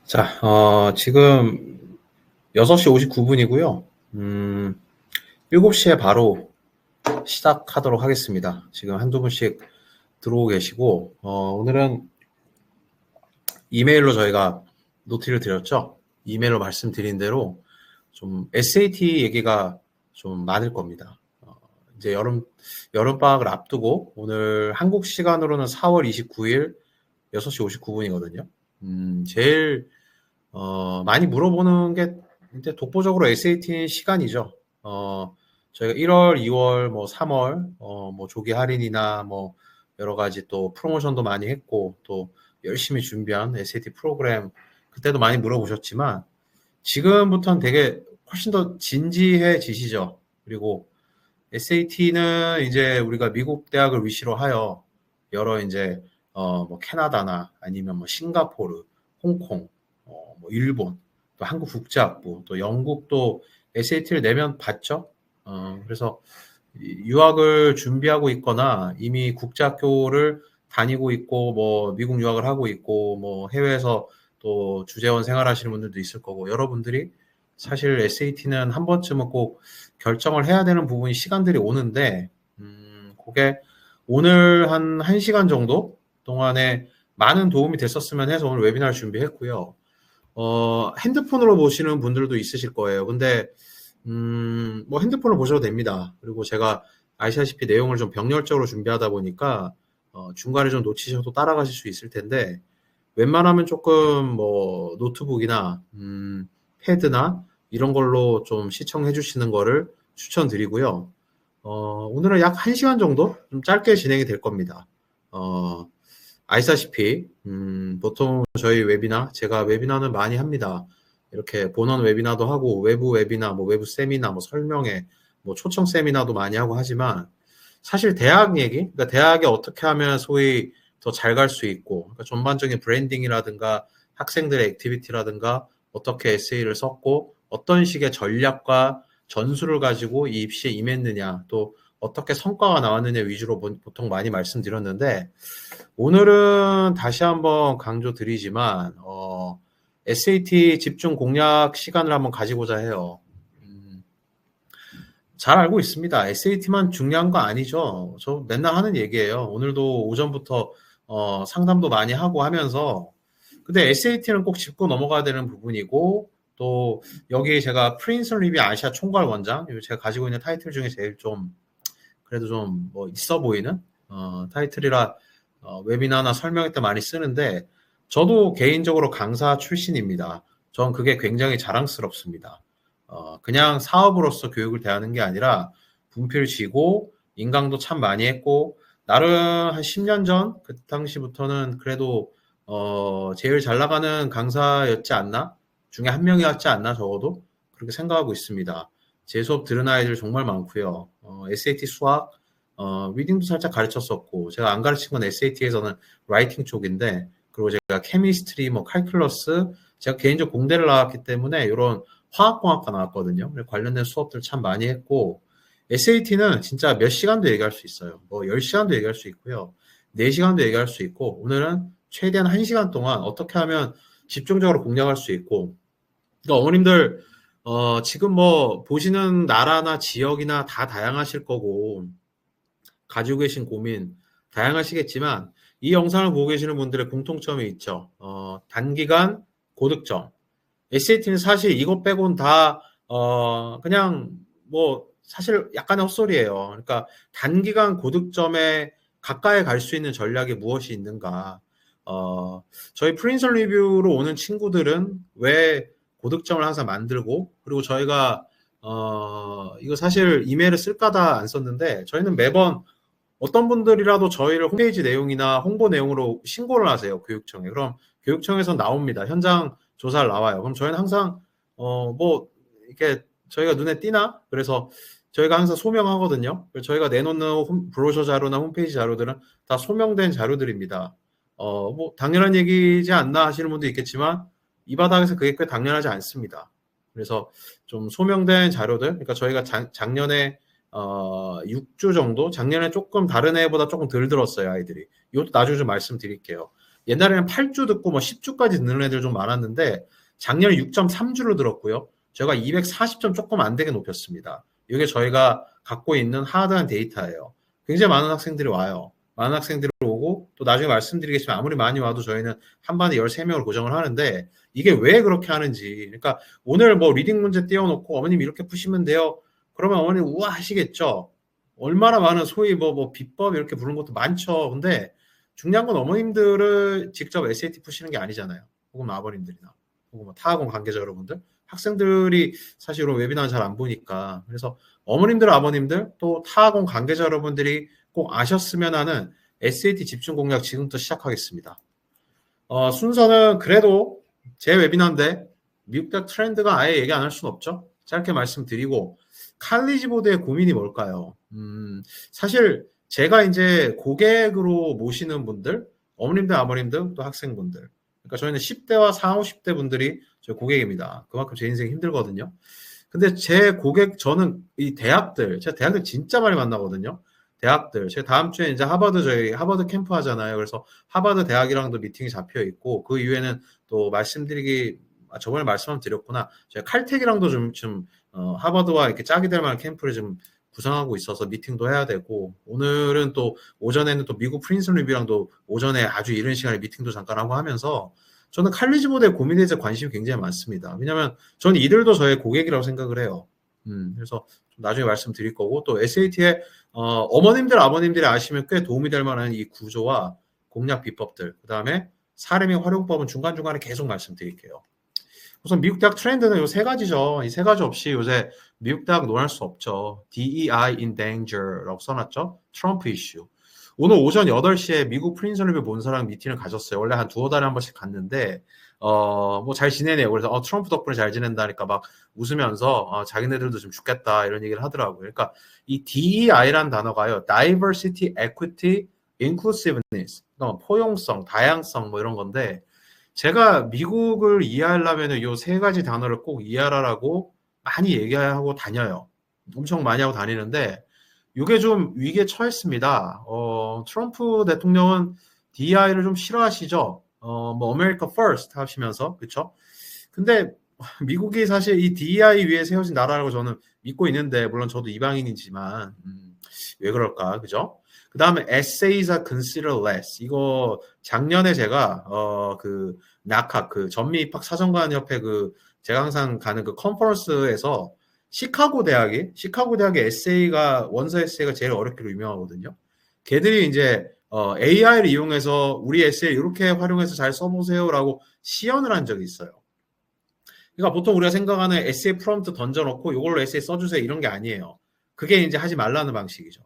자, 지금 6시 59분이고요. 7시에 바로 시작하도록 하겠습니다. 지금 한두 분씩 들어오고 계시고, 오늘은 이메일로 저희가 노티를 드렸죠. 이메일로 말씀드린 대로 좀 SAT 얘기가 좀 많을 겁니다. 이제 여름방학을 앞두고 오늘 한국 시간으로는 4월 29일 6시 59분이거든요. 제일 많이 물어보는 게 이제 독보적으로 SAT 시간이죠. 저희가 1월, 2월, 뭐 3월, 뭐 조기 할인이나 뭐 여러 가지 또 프로모션도 많이 했고 또 열심히 준비한 SAT 프로그램 그때도 많이 물어보셨지만 지금부터는 되게 훨씬 더 진지해지시죠. 그리고 SAT는 이제 우리가 미국 대학을 위시로 하여 여러 이제 뭐 캐나다나 아니면 뭐 싱가포르, 홍콩, 뭐 일본, 또 한국국제학부, 또 영국도 SAT를 내면 봤죠. 그래서 유학을 준비하고 있거나 이미 국제학교를 다니고 있고 뭐 미국 유학을 하고 있고 뭐 해외에서 또 주재원 생활하시는 분들도 있을 거고 여러분들이 사실 SAT는 한 번쯤은 꼭 결정을 해야 되는 부분이 시간들이 오는데 그게 오늘 한 1시간 정도 동안에 많은 도움이 됐었으면 해서 오늘 웨비나를 준비했고요. 핸드폰으로 보시는 분들도 있으실 거예요. 근데 뭐 핸드폰을 보셔도 됩니다. 그리고 제가 아시다시피 내용을 좀 병렬적으로 준비하다 보니까 중간에 좀 놓치셔도 따라가실 수 있을 텐데 웬만하면 조금 뭐 노트북이나 패드나 이런 걸로 좀 시청해 주시는 거를 추천드리고요. 오늘은 약 1시간 정도 좀 짧게 진행이 될 겁니다. 아시다시피 보통 저희 웨비나 제가 웨비나는 많이 합니다. 이렇게 본원 웨비나도 하고 외부 웨비나 뭐 외부 세미나 뭐 설명회 뭐 초청 세미나도 많이 하고 하지만 사실 대학 얘기 그러니까 대학에 어떻게 하면 소위 더 잘 갈 수 있고 그러니까 전반적인 브랜딩이라든가 학생들의 액티비티라든가 어떻게 에세이를 썼고 어떤 식의 전략과 전술을 가지고 이 입시에 임했느냐 또 어떻게 성과가 나왔느냐 위주로 보통 많이 말씀드렸는데 오늘은 다시 한번 강조드리지만 SAT 집중 공략 시간을 한번 가지고자 해요. 잘 알고 있습니다. SAT만 중요한 거 아니죠. 저 맨날 하는 얘기예요. 오늘도 오전부터 상담도 많이 하고 하면서 근데 SAT는 꼭 짚고 넘어가야 되는 부분이고 또 여기 제가 프린스 리뷰 아시아 총괄 원장 제가 가지고 있는 타이틀 중에 제일 좀 그래도 좀 뭐 있어 보이는 타이틀이라 웨비나나 설명회 때 많이 쓰는데 저도 개인적으로 강사 출신입니다. 전 그게 굉장히 자랑스럽습니다. 그냥 사업으로서 교육을 대하는 게 아니라 분필 쥐고 인강도 참 많이 했고 나름 한 10년 전 그 당시부터는 그래도 제일 잘 나가는 강사였지 않나? 중에 한 명이었지 않나 적어도 그렇게 생각하고 있습니다. 제 수업 들은 아이들 정말 많고요. SAT 수학, 리딩도 살짝 가르쳤었고 제가 안 가르친 건 SAT에서는 라이팅 쪽인데 그리고 제가 케미스트리, 뭐 칼큘러스 제가 개인적으로 공대를 나왔기 때문에 이런 화학공학과 나왔거든요. 관련된 수업들 참 많이 했고 SAT는 진짜 몇 시간도 얘기할 수 있어요. 뭐 10시간도 얘기할 수 있고요. 4시간도 얘기할 수 있고 오늘은 최대한 1시간 동안 어떻게 하면 집중적으로 공략할 수 있고 그러니까 어머님들 지금 뭐 보시는 나라나 지역이나 다 다양하실 거고 가지고 계신 고민 다양하시겠지만 이 영상을 보고 계시는 분들의 공통점이 있죠. 단기간 고득점. SAT는 사실 이것 빼곤 다 그냥 뭐 사실 약간의 헛소리예요. 그러니까 단기간 고득점에 가까이 갈 수 있는 전략이 무엇이 있는가. 저희 프린스 리뷰로 오는 친구들은 왜 고득점을 항상 만들고 그리고 저희가 이거 사실 이메일을 쓸까다 안 썼는데 저희는 매번 어떤 분들이라도 저희를 홈페이지 내용이나 홍보 내용으로 신고를 하세요. 교육청에. 그럼 교육청에서 나옵니다. 현장 조사를 나와요. 그럼 저희는 항상 뭐 이렇게 저희가 눈에 띄나? 그래서 저희가 항상 소명하거든요. 저희가 내놓는 브로셔 자료나 홈페이지 자료들은 다 소명된 자료들입니다. 뭐 당연한 얘기지 않나 하시는 분도 있겠지만 이 바닥에서 그게 꽤 당연하지 않습니다. 그래서 좀 소명된 자료들, 그러니까 저희가 작년에 6주 정도? 작년에 조금 다른 해보다 조금 덜 들었어요, 아이들이. 이것도 나중에 좀 말씀드릴게요. 옛날에는 8주 듣고 뭐 10주까지 듣는 애들 좀 많았는데 작년에 6.3주를 들었고요. 제가 240점 조금 안 되게 높였습니다. 이게 저희가 갖고 있는 하드한 데이터예요. 굉장히 많은 학생들이 와요. 많은 학생들이 오고 또 나중에 말씀드리겠지만 아무리 많이 와도 저희는 한 반에 13명을 고정을 하는데 이게 왜 그렇게 하는지. 그러니까 오늘 뭐 리딩 문제 띄워놓고 어머님 이렇게 푸시면 돼요. 그러면 어머님 우와 하시겠죠. 얼마나 많은 소위 뭐 비법 이렇게 부르는 것도 많죠. 근데 중요한 건 어머님들을 직접 SAT 푸시는 게 아니잖아요. 혹은 아버님들이나 혹은 뭐 타학원 관계자 여러분들. 학생들이 사실 이런 웨비나는 잘 안 보니까. 그래서 어머님들, 아버님들 또 타학원 관계자 여러분들이 꼭 아셨으면 하는 SAT 집중 공략 지금부터 시작하겠습니다. 순서는 그래도 제 웨비나인데 미국 대학 트렌드가 아예 얘기 안 할 수는 없죠. 짧게 말씀드리고 칼리지 보드의 고민이 뭘까요? 사실 제가 이제 고객으로 모시는 분들, 어머님들, 아버님들, 또 학생분들. 그러니까 저희는 10대와 40, 50대 분들이 저희 고객입니다. 그만큼 제 인생이 힘들거든요. 근데 제 고객, 저는 이 대학들, 제가 대학들 진짜 많이 만나거든요. 대학들. 제가 다음 주에 이제 저희 하버드 캠프 하잖아요. 그래서 하버드 대학이랑도 미팅이 잡혀 있고, 그 이후에는 또 저번에 말씀 한번 드렸구나. 제가 칼텍이랑도 하버드와 이렇게 짝이 될 만한 캠프를 좀 구성하고 있어서 미팅도 해야 되고, 오늘은 또 오전에는 또 미국 프린스턴 리뷰랑도 오전에 아주 이른 시간에 미팅도 잠깐 하고 하면서 저는 칼리지 보드의 고민에 대해서 관심이 굉장히 많습니다. 왜냐하면 저는 이들도 저의 고객이라고 생각을 해요. 그래서 나중에 말씀드릴 거고 또 SAT에 어머님들, 아버님들이 아시면 꽤 도움이 될 만한 이 구조와 공략 비법들, 그 다음에 사례 활용법은 중간중간에 계속 말씀드릴게요. 우선 미국 대학 트렌드는 이 세 가지죠. 이 세 가지 없이 요새 미국 대학 논할 수 없죠. DEI in danger라고 써놨죠. 트럼프 이슈. 오늘 오전 8시에 미국 프린스턴 리뷰 본사랑 미팅을 가졌어요. 원래 한 두어 달에 한 번씩 갔는데 뭐 잘 지내네요. 그래서 트럼프 덕분에 잘 지낸다니까 막 웃으면서 자기네들도 좀 죽겠다 이런 얘기를 하더라고요. 그러니까 이 DEI란 단어가요. Diversity, Equity, Inclusiveness. 그러니까 포용성, 다양성 뭐 이런 건데 제가 미국을 이해하려면 이 세 가지 단어를 꼭 이해하라고 많이 얘기하고 다녀요. 엄청 많이 하고 다니는데 이게 좀 위기에 처했습니다. 트럼프 대통령은 DEI를 좀 싫어하시죠. 뭐 America First 하시면서 그렇죠. 근데 미국이 사실 이 DEI 위에 세워진 나라라고 저는 믿고 있는데 물론 저도 이방인이지만 왜 그럴까 그죠? 그 다음에 essays are considered less. 이거 작년에 제가 그 낙학 그 전미 입학 사정관 협회 제가 항상 가는 그 컨퍼런스에서 시카고 대학의 에세이가 원서 에세이가 제일 어렵기로 유명하거든요. 걔들이 이제 AI를 이용해서 우리 에세이 이렇게 활용해서 잘 써보세요라고 시연을 한 적이 있어요. 그러니까 보통 우리가 생각하는 에세이 프롬프트 던져놓고 이걸로 에세이 써주세요 이런 게 아니에요. 그게 이제 하지 말라는 방식이죠.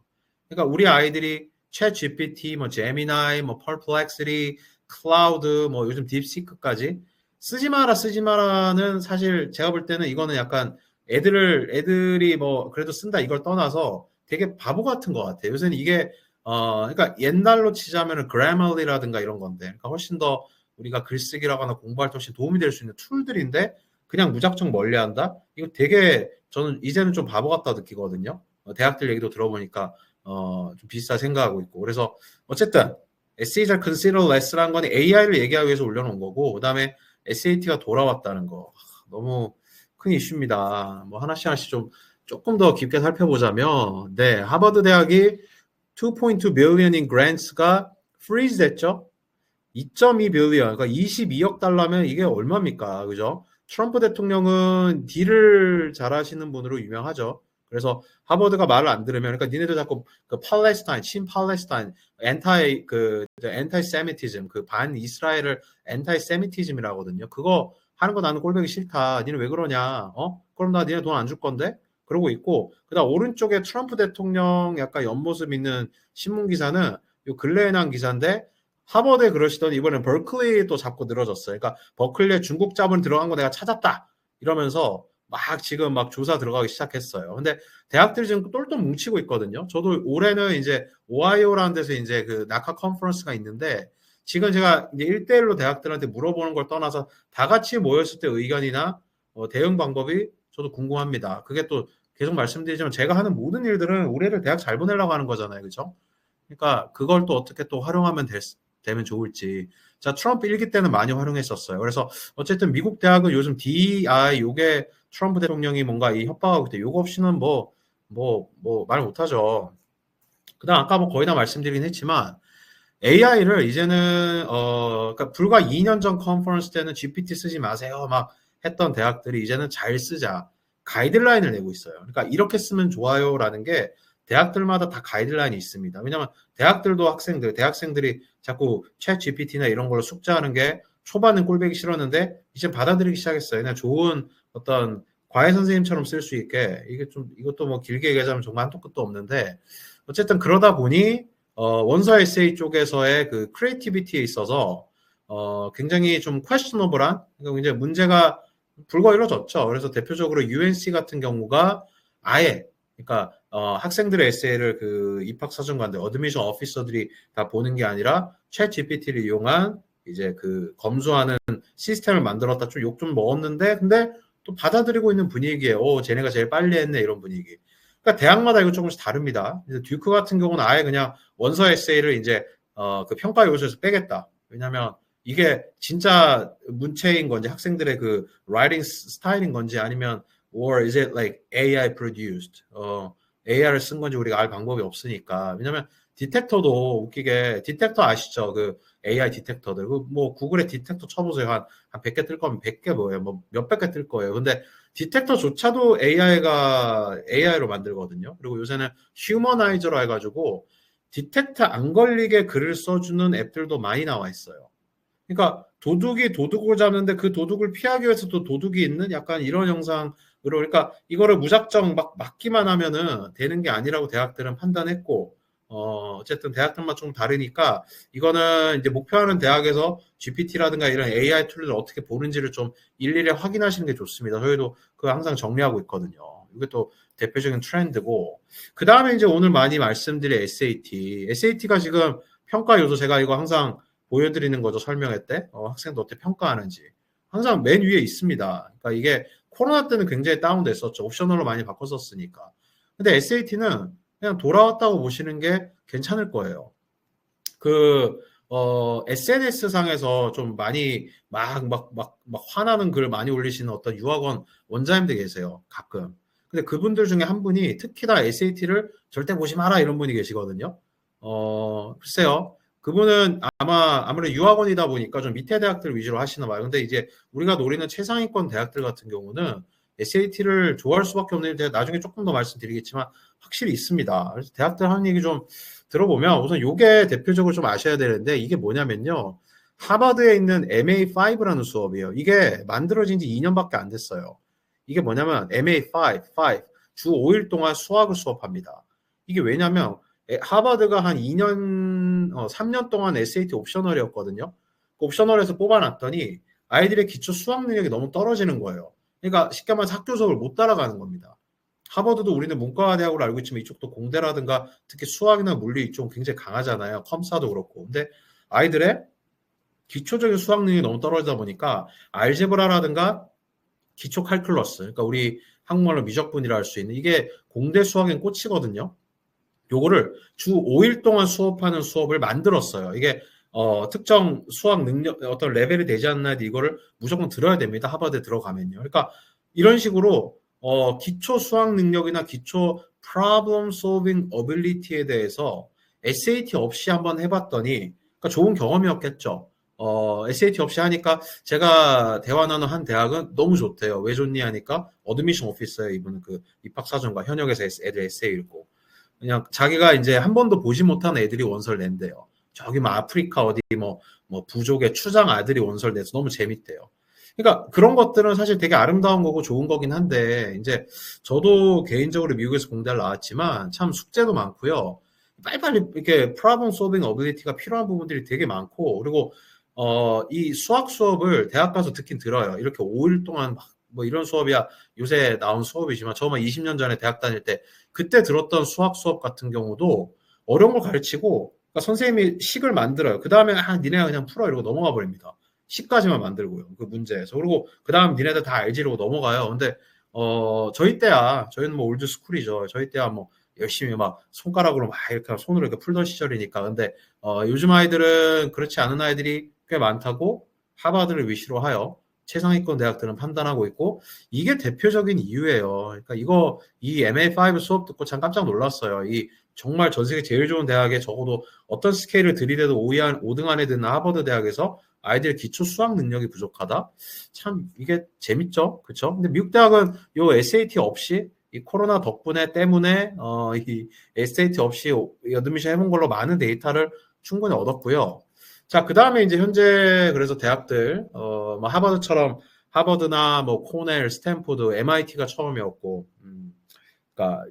그러니까 우리 아이들이 챗GPT, 뭐 제미나이, 뭐 퍼플렉시티, 클라우드, 뭐 요즘 딥시크까지 쓰지 마라는 사실 제가 볼 때는 이거는 약간 애들이 뭐 그래도 쓴다 이걸 떠나서 되게 바보 같은 것 같아요. 요새는 이게 그러니까 옛날로 치자면은 그래머리라든가 이런 건데, 그러니까 훨씬 더 우리가 글쓰기라거나 공부할 때 훨씬 도움이 될 수 있는 툴들인데 그냥 무작정 멀리한다. 이거 되게 저는 이제는 좀 바보 같다 느끼거든요. 대학들 얘기도 들어보니까 좀 비슷하게 생각하고 있고. 그래서 어쨌든 essays are considered less라는 건 AI를 얘기하기 위해서 올려놓은 거고, 그 다음에 SAT가 돌아왔다는 거 너무 큰 이슈입니다. 뭐 하나씩 조금 더 깊게 살펴보자면, 네, 하버드 대학이 2.2 billion in grants가 freeze 됐죠. 2.2 billion, 그러니까 22억 달러면 이게 얼마입니까, 그죠? 트럼프 대통령은 딜을 잘하시는 분으로 유명하죠. 그래서 하버드가 말을 안 들으면, 그러니까 니네들 자꾸 그 팔레스타인, 친팔레스타인, 엔타이세미티즘, 그 반이스라엘을 엔타이세미티즘이라고 하거든요. 그거 하는 거 나는 꼴보기 싫다. 니네 왜 그러냐? 그럼 나 니네 돈 안 줄 건데? 그러고 있고, 그다음 오른쪽에 트럼프 대통령 약간 옆모습 있는 신문 기사는 요 근래에 난 기사인데, 하버드에 그러시더니 이번엔 버클리 또 잡고 늘어졌어요. 그러니까 버클리에 중국 자본 들어간 거 내가 찾았다 이러면서 지금 조사 들어가기 시작했어요. 근데 대학들이 지금 똘똘 뭉치고 있거든요. 저도 올해는 이제 오하이오라는 데서 이제 그 나카 컨퍼런스가 있는데, 지금 제가 이제 1대1로 대학들한테 물어보는 걸 떠나서 다 같이 모였을 때 의견이나 대응 방법이 저도 궁금합니다. 그게 또 계속 말씀드리지만 제가 하는 모든 일들은 우리 애를 대학 잘 보내려고 하는 거잖아요. 그죠? 그러니까 그걸 또 어떻게 또 활용하면 되면 좋을지. 자, 트럼프 1기 때는 많이 활용했었어요. 그래서 어쨌든 미국 대학은 요즘 DEI 요게 트럼프 대통령이 뭔가 이 협박하고 때 요거 없이는 말 못하죠. 그다음 아까 뭐 거의 다 말씀드리긴 했지만 AI를 이제는 그러니까 불과 2년 전 컨퍼런스 때는 GPT 쓰지 마세요 막 했던 대학들이 이제는 잘 쓰자 가이드라인을 내고 있어요. 그러니까 이렇게 쓰면 좋아요라는 게 대학들마다 다 가이드라인이 있습니다. 왜냐하면 대학들도 대학생들이 자꾸 챗 GPT나 이런 걸로 숙제하는 게 초반은 꼴보기 싫었는데 이제 받아들이기 시작했어요. 그냥 좋은 어떤 과외 선생님처럼 쓸 수 있게 이게 좀 이것도 뭐 길게 얘기하자면 정말 한도 끝도 없는데 어쨌든 그러다 보니 원서 에세이 쪽에서의 그 크리에이티비티에 있어서 굉장히 좀 퀘스처너블한 그러니까 이제 문제가 불거이뤄졌죠. 그래서 대표적으로 UNC 같은 경우가 아예 그러니까 학생들의 에세이를 그 입학사정관들, 어드미션 오피서들이 다 보는 게 아니라 챗 GPT를 이용한 이제 그 검수하는 시스템을 만들었다. 좀 욕 좀 먹었는데 근데 또 받아들이고 있는 분위기에 쟤네가 제일 빨리 했네 이런 분위기. 그러니까 대학마다 이거 조금씩 다릅니다. 듀크 같은 경우는 아예 그냥 원서 에세이를 이제 그 평가 요소에서 빼겠다. 왜냐하면 이게 진짜 문체인 건지 학생들의 그 writing 스타일인 건지 아니면 or is it like AI produced? AI를 쓴 건지 우리가 알 방법이 없으니까. 왜냐면 디텍터도 웃기게 디텍터 아시죠? 그 AI 디텍터들. 뭐 구글에 디텍터 쳐보세요. 한 100개 뜰 거면 100개 뭐예요? 뭐 몇백 개 뜰 거예요. 근데 디텍터조차도 AI로 만들거든요. 그리고 요새는 휴머나이저로 해가지고 디텍터 안 걸리게 글을 써주는 앱들도 많이 나와 있어요. 그러니까 도둑이 도둑을 잡는데 그 도둑을 피하기 위해서 또 도둑이 있는 약간 이런 형상으로 그러니까 이거를 무작정 막 막기만 하면은 되는 게 아니라고 대학들은 판단했고 어쨌든 대학들만 좀 다르니까 이거는 이제 목표하는 대학에서 GPT라든가 이런 AI 툴을 어떻게 보는지를 좀 일일이 확인하시는 게 좋습니다. 저희도 그거 항상 정리하고 있거든요. 이게 또 대표적인 트렌드고 그 다음에 이제 오늘 많이 말씀드린 SAT가 지금 평가 요소 제가 이거 항상 보여드리는 거죠. 설명회 때 학생들 어떻게 평가하는지 항상 맨 위에 있습니다. 그러니까 이게 코로나 때는 굉장히 다운됐었죠. 옵셔널로 많이 바꿨었으니까. 근데 SAT는 그냥 돌아왔다고 보시는 게 괜찮을 거예요. SNS 상에서 좀 많이 막 화나는 글 많이 올리시는 어떤 유학원 원장님들 계세요. 가끔. 근데 그분들 중에 한 분이 특히나 SAT를 절대 보지 마라 이런 분이 계시거든요. 글쎄요. 그분은 아무래도 유학원이다 보니까 좀 밑에 대학들 위주로 하시나 봐요. 근데 이제 우리가 노리는 최상위권 대학들 같은 경우는 SAT를 좋아할 수밖에 없는 일, 제가 나중에 조금 더 말씀드리겠지만 확실히 있습니다. 그래서 대학들 하는 얘기 좀 들어보면 우선 요게 대표적으로 좀 아셔야 되는데 이게 뭐냐면요. 하버드에 있는 MA5라는 수업이에요. 이게 만들어진 지 2년밖에 안 됐어요. 이게 뭐냐면 MA5, 주 5일 동안 수학을 수업합니다. 이게 왜냐면 하버드가 한 3년 동안 SAT 옵셔널이었거든요. 그 옵셔널에서 뽑아놨더니 아이들의 기초 수학 능력이 너무 떨어지는 거예요. 그러니까 쉽게 말해서 학교 수업을 못 따라가는 겁니다. 하버드도 우리는 문과 대학으로 알고 있지만 이쪽도 공대라든가 특히 수학이나 물리 이쪽 굉장히 강하잖아요. 컴사도 그렇고. 근데 아이들의 기초적인 수학 능력이 너무 떨어지다 보니까 알제브라라든가 기초 칼큘러스, 그러니까 우리 한국말로 미적분이라 할 수 있는 이게 공대 수학엔 꽂히거든요. 요거를 주 5일 동안 수업하는 수업을 만들었어요. 이게 특정 수학 능력 어떤 레벨이 되지 않나 이거를 무조건 들어야 됩니다. 하버드에 들어가면요. 그러니까 이런 식으로 기초 수학 능력이나 기초 problem solving ability에 대해서 SAT 없이 한번 해봤더니 그러니까 좋은 경험이었겠죠. SAT 없이 하니까 제가 대화 나눈 한 대학은 너무 좋대요. 왜 좋니 하니까 어드미션 오피서에 이분은 그 입학사정과 현역에서 애들 에세이 읽고 그냥 자기가 이제 한 번도 보지 못한 애들이 원서를 낸대요. 저기 뭐 아프리카 어디 뭐 부족의 추장 아들이 원서를 내서 너무 재밌대요. 그러니까 그런 것들은 사실 되게 아름다운 거고 좋은 거긴 한데 이제 저도 개인적으로 미국에서 공대를 나왔지만 참 숙제도 많고요. 빨리빨리 이렇게 problem solving ability가 필요한 부분들이 되게 많고 그리고 이 수학 수업을 대학 가서 듣긴 들어요. 이렇게 5일 동안 뭐 이런 수업이야 요새 나온 수업이지만 저만 20년 전에 대학 다닐 때 그때 들었던 수학 수업 같은 경우도 어려운 걸 가르치고 그러니까 선생님이 식을 만들어요. 그 다음에 니네가 그냥 풀어 이러고 넘어가 버립니다. 식까지만 만들고요. 그 문제에서. 그리고 그 다음 니네들 다 알지 이러고 넘어가요. 근데 저희 때야, 저희는 뭐 올드 스쿨이죠. 저희 때야 뭐 열심히 막 손가락으로 막 이렇게 손으로 이렇게 풀던 시절이니까. 근데, 요즘 아이들은 그렇지 않은 아이들이 꽤 많다고 하버드를 위시로 하여 최상위권 대학들은 판단하고 있고, 이게 대표적인 이유예요. 그러니까 이 MA5 수업 듣고 참 깜짝 놀랐어요. 정말 전 세계 제일 좋은 대학에 적어도 어떤 스케일을 들이대도 5등 안에 드는 하버드 대학에서 아이들의 기초 수학 능력이 부족하다? 참 이게 재밌죠? 그렇죠? 근데 미국 대학은 요 SAT 없이 이 코로나 덕분에 때문에 이 SAT 없이 어드미션 해본 걸로 많은 데이터를 충분히 얻었고요. 자, 그다음에 이제 현재 그래서 대학들 뭐 하버드나 뭐 코넬, 스탠포드, MIT가 처음이었고 그러니까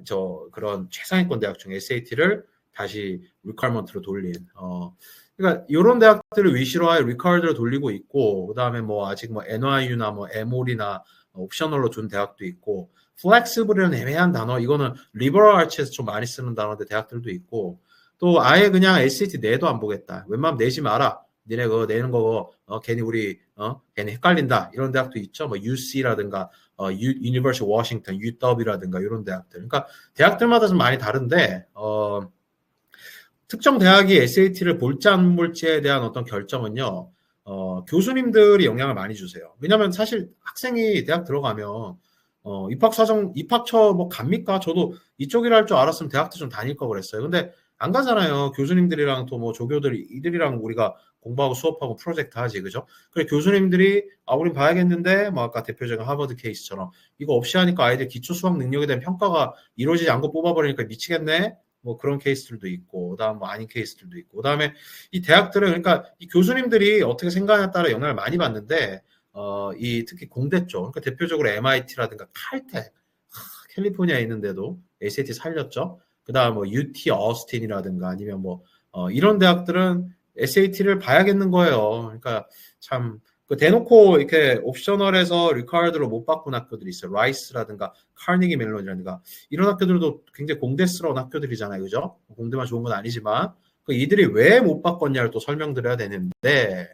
그런 최상위권 대학 중에 SAT를 다시 리퀘어먼트로 돌린 그러니까 이런 대학들을 위시로 하여 리퀘어드로 돌리고 있고 그다음에 뭐 아직 뭐 NYU나 뭐 에몰이나 옵셔널로 둔 대학도 있고 플렉시블이라는 애매한 단어 이거는 리버럴 아츠에서 좀 많이 쓰는 단어인데 대학들도 있고 또 아예 그냥 SAT 내도 안 보겠다. 웬만하면 내지 마라. 니네 그거 내는 거 괜히 괜히 헷갈린다. 이런 대학도 있죠. 뭐 UC라든가 University of Washington, UW라든가 이런 대학들. 그러니까 대학들마다 좀 많이 다른데 특정 대학이 SAT를 볼지 안 볼지에 대한 어떤 결정은요. 교수님들이 영향을 많이 주세요. 왜냐하면 사실 학생이 대학 들어가면 입학처 뭐 갑니까? 저도 이쪽이라 할 줄 알았으면 대학도 좀 다닐 거 그랬어요. 근데 안 가잖아요. 교수님들이랑 또 뭐 조교들이 이들이랑 우리가 공부하고 수업하고 프로젝트 하지, 그죠? 그래 교수님들이 우린 봐야겠는데 뭐 아까 대표적인 하버드 케이스처럼 이거 없이 하니까 아이들 기초 수학 능력에 대한 평가가 이루어지지 않고 뽑아버리니까 미치겠네. 뭐 그런 케이스들도 있고, 그다음 뭐 아닌 케이스들도 있고, 그다음에 이 대학들은 그러니까 이 교수님들이 어떻게 생각하냐에 따라 영향을 많이 받는데, 특히 공대 쪽, 그러니까 대표적으로 MIT라든가 칼텍, 캘리포니아에 있는데도 SAT 살렸죠. 그다음 뭐 UT 어스틴이라든가 아니면 뭐 이런 대학들은 SAT를 봐야겠는 거예요. 그러니까 참 그 대놓고 이렇게 옵셔널에서 리퀘어드로 못 바꾼 학교들이 있어요. 라이스라든가 카네기 멜론이라든가 이런 학교들도 굉장히 공대스러운 학교들이잖아요. 그죠? 공대만 좋은 건 아니지만 이들이 왜 못 바꿨냐를 또 설명드려야 되는데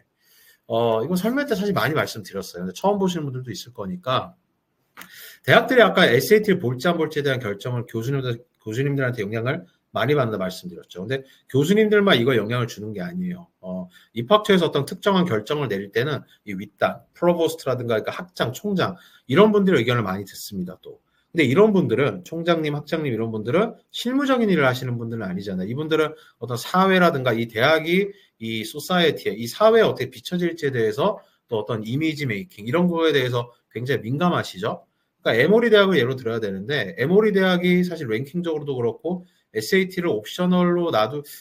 이거 설명할 때 사실 많이 말씀드렸어요. 근데 처음 보시는 분들도 있을 거니까 대학들이 아까 SAT를 볼지 안 볼지에 대한 결정을 교수님들한테 영향을 많이 받는다 말씀드렸죠. 근데 교수님들만 이거 영향을 주는 게 아니에요. 입학처에서 어떤 특정한 결정을 내릴 때는 이 윗단, 프로보스트라든가 그러니까 학장, 총장 이런 분들의 의견을 많이 듣습니다. 또. 근데 이런 분들은 총장님, 학장님 이런 분들은 실무적인 일을 하시는 분들은 아니잖아요. 이분들은 어떤 사회라든가 이 대학이 이 소사이어티에 이 사회에 어떻게 비춰질지에 대해서 또 어떤 이미지 메이킹 이런 거에 대해서 굉장히 민감하시죠. 그러니까 에모리 대학을 예로 들어야 되는데 에모리 대학이 사실 랭킹적으로도 그렇고 SAT를 옵셔널로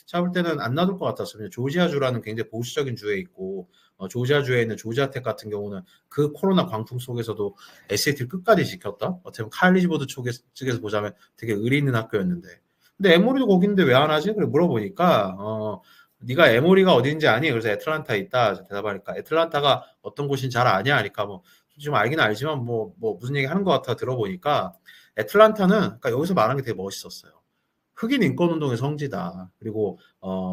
잡을 때는 안 놔둘 것 같았어요. 조지아주라는 굉장히 보수적인 주에 있고 조지아주에 있는 조지아텍 같은 경우는 그 코로나 광풍 속에서도 SAT를 끝까지 지켰다. 어떻게 보면 칼리지 보드 측에서 보자면 되게 의리 있는 학교였는데 근데 에모리도 거긴데 왜 안 하지? 그래 물어보니까 네가 에모리가 어딘지 아니? 그래서 애틀란타에 있다. 대답하니까 애틀란타가 어떤 곳인지 잘 아냐? 하니까 뭐 좀 알긴 알지만 뭐 무슨 얘기 하는 것 같아 들어보니까 애틀란타는 그러니까 여기서 말하는 게 되게 멋있었어요. 흑인 인권운동의 성지다. 그리고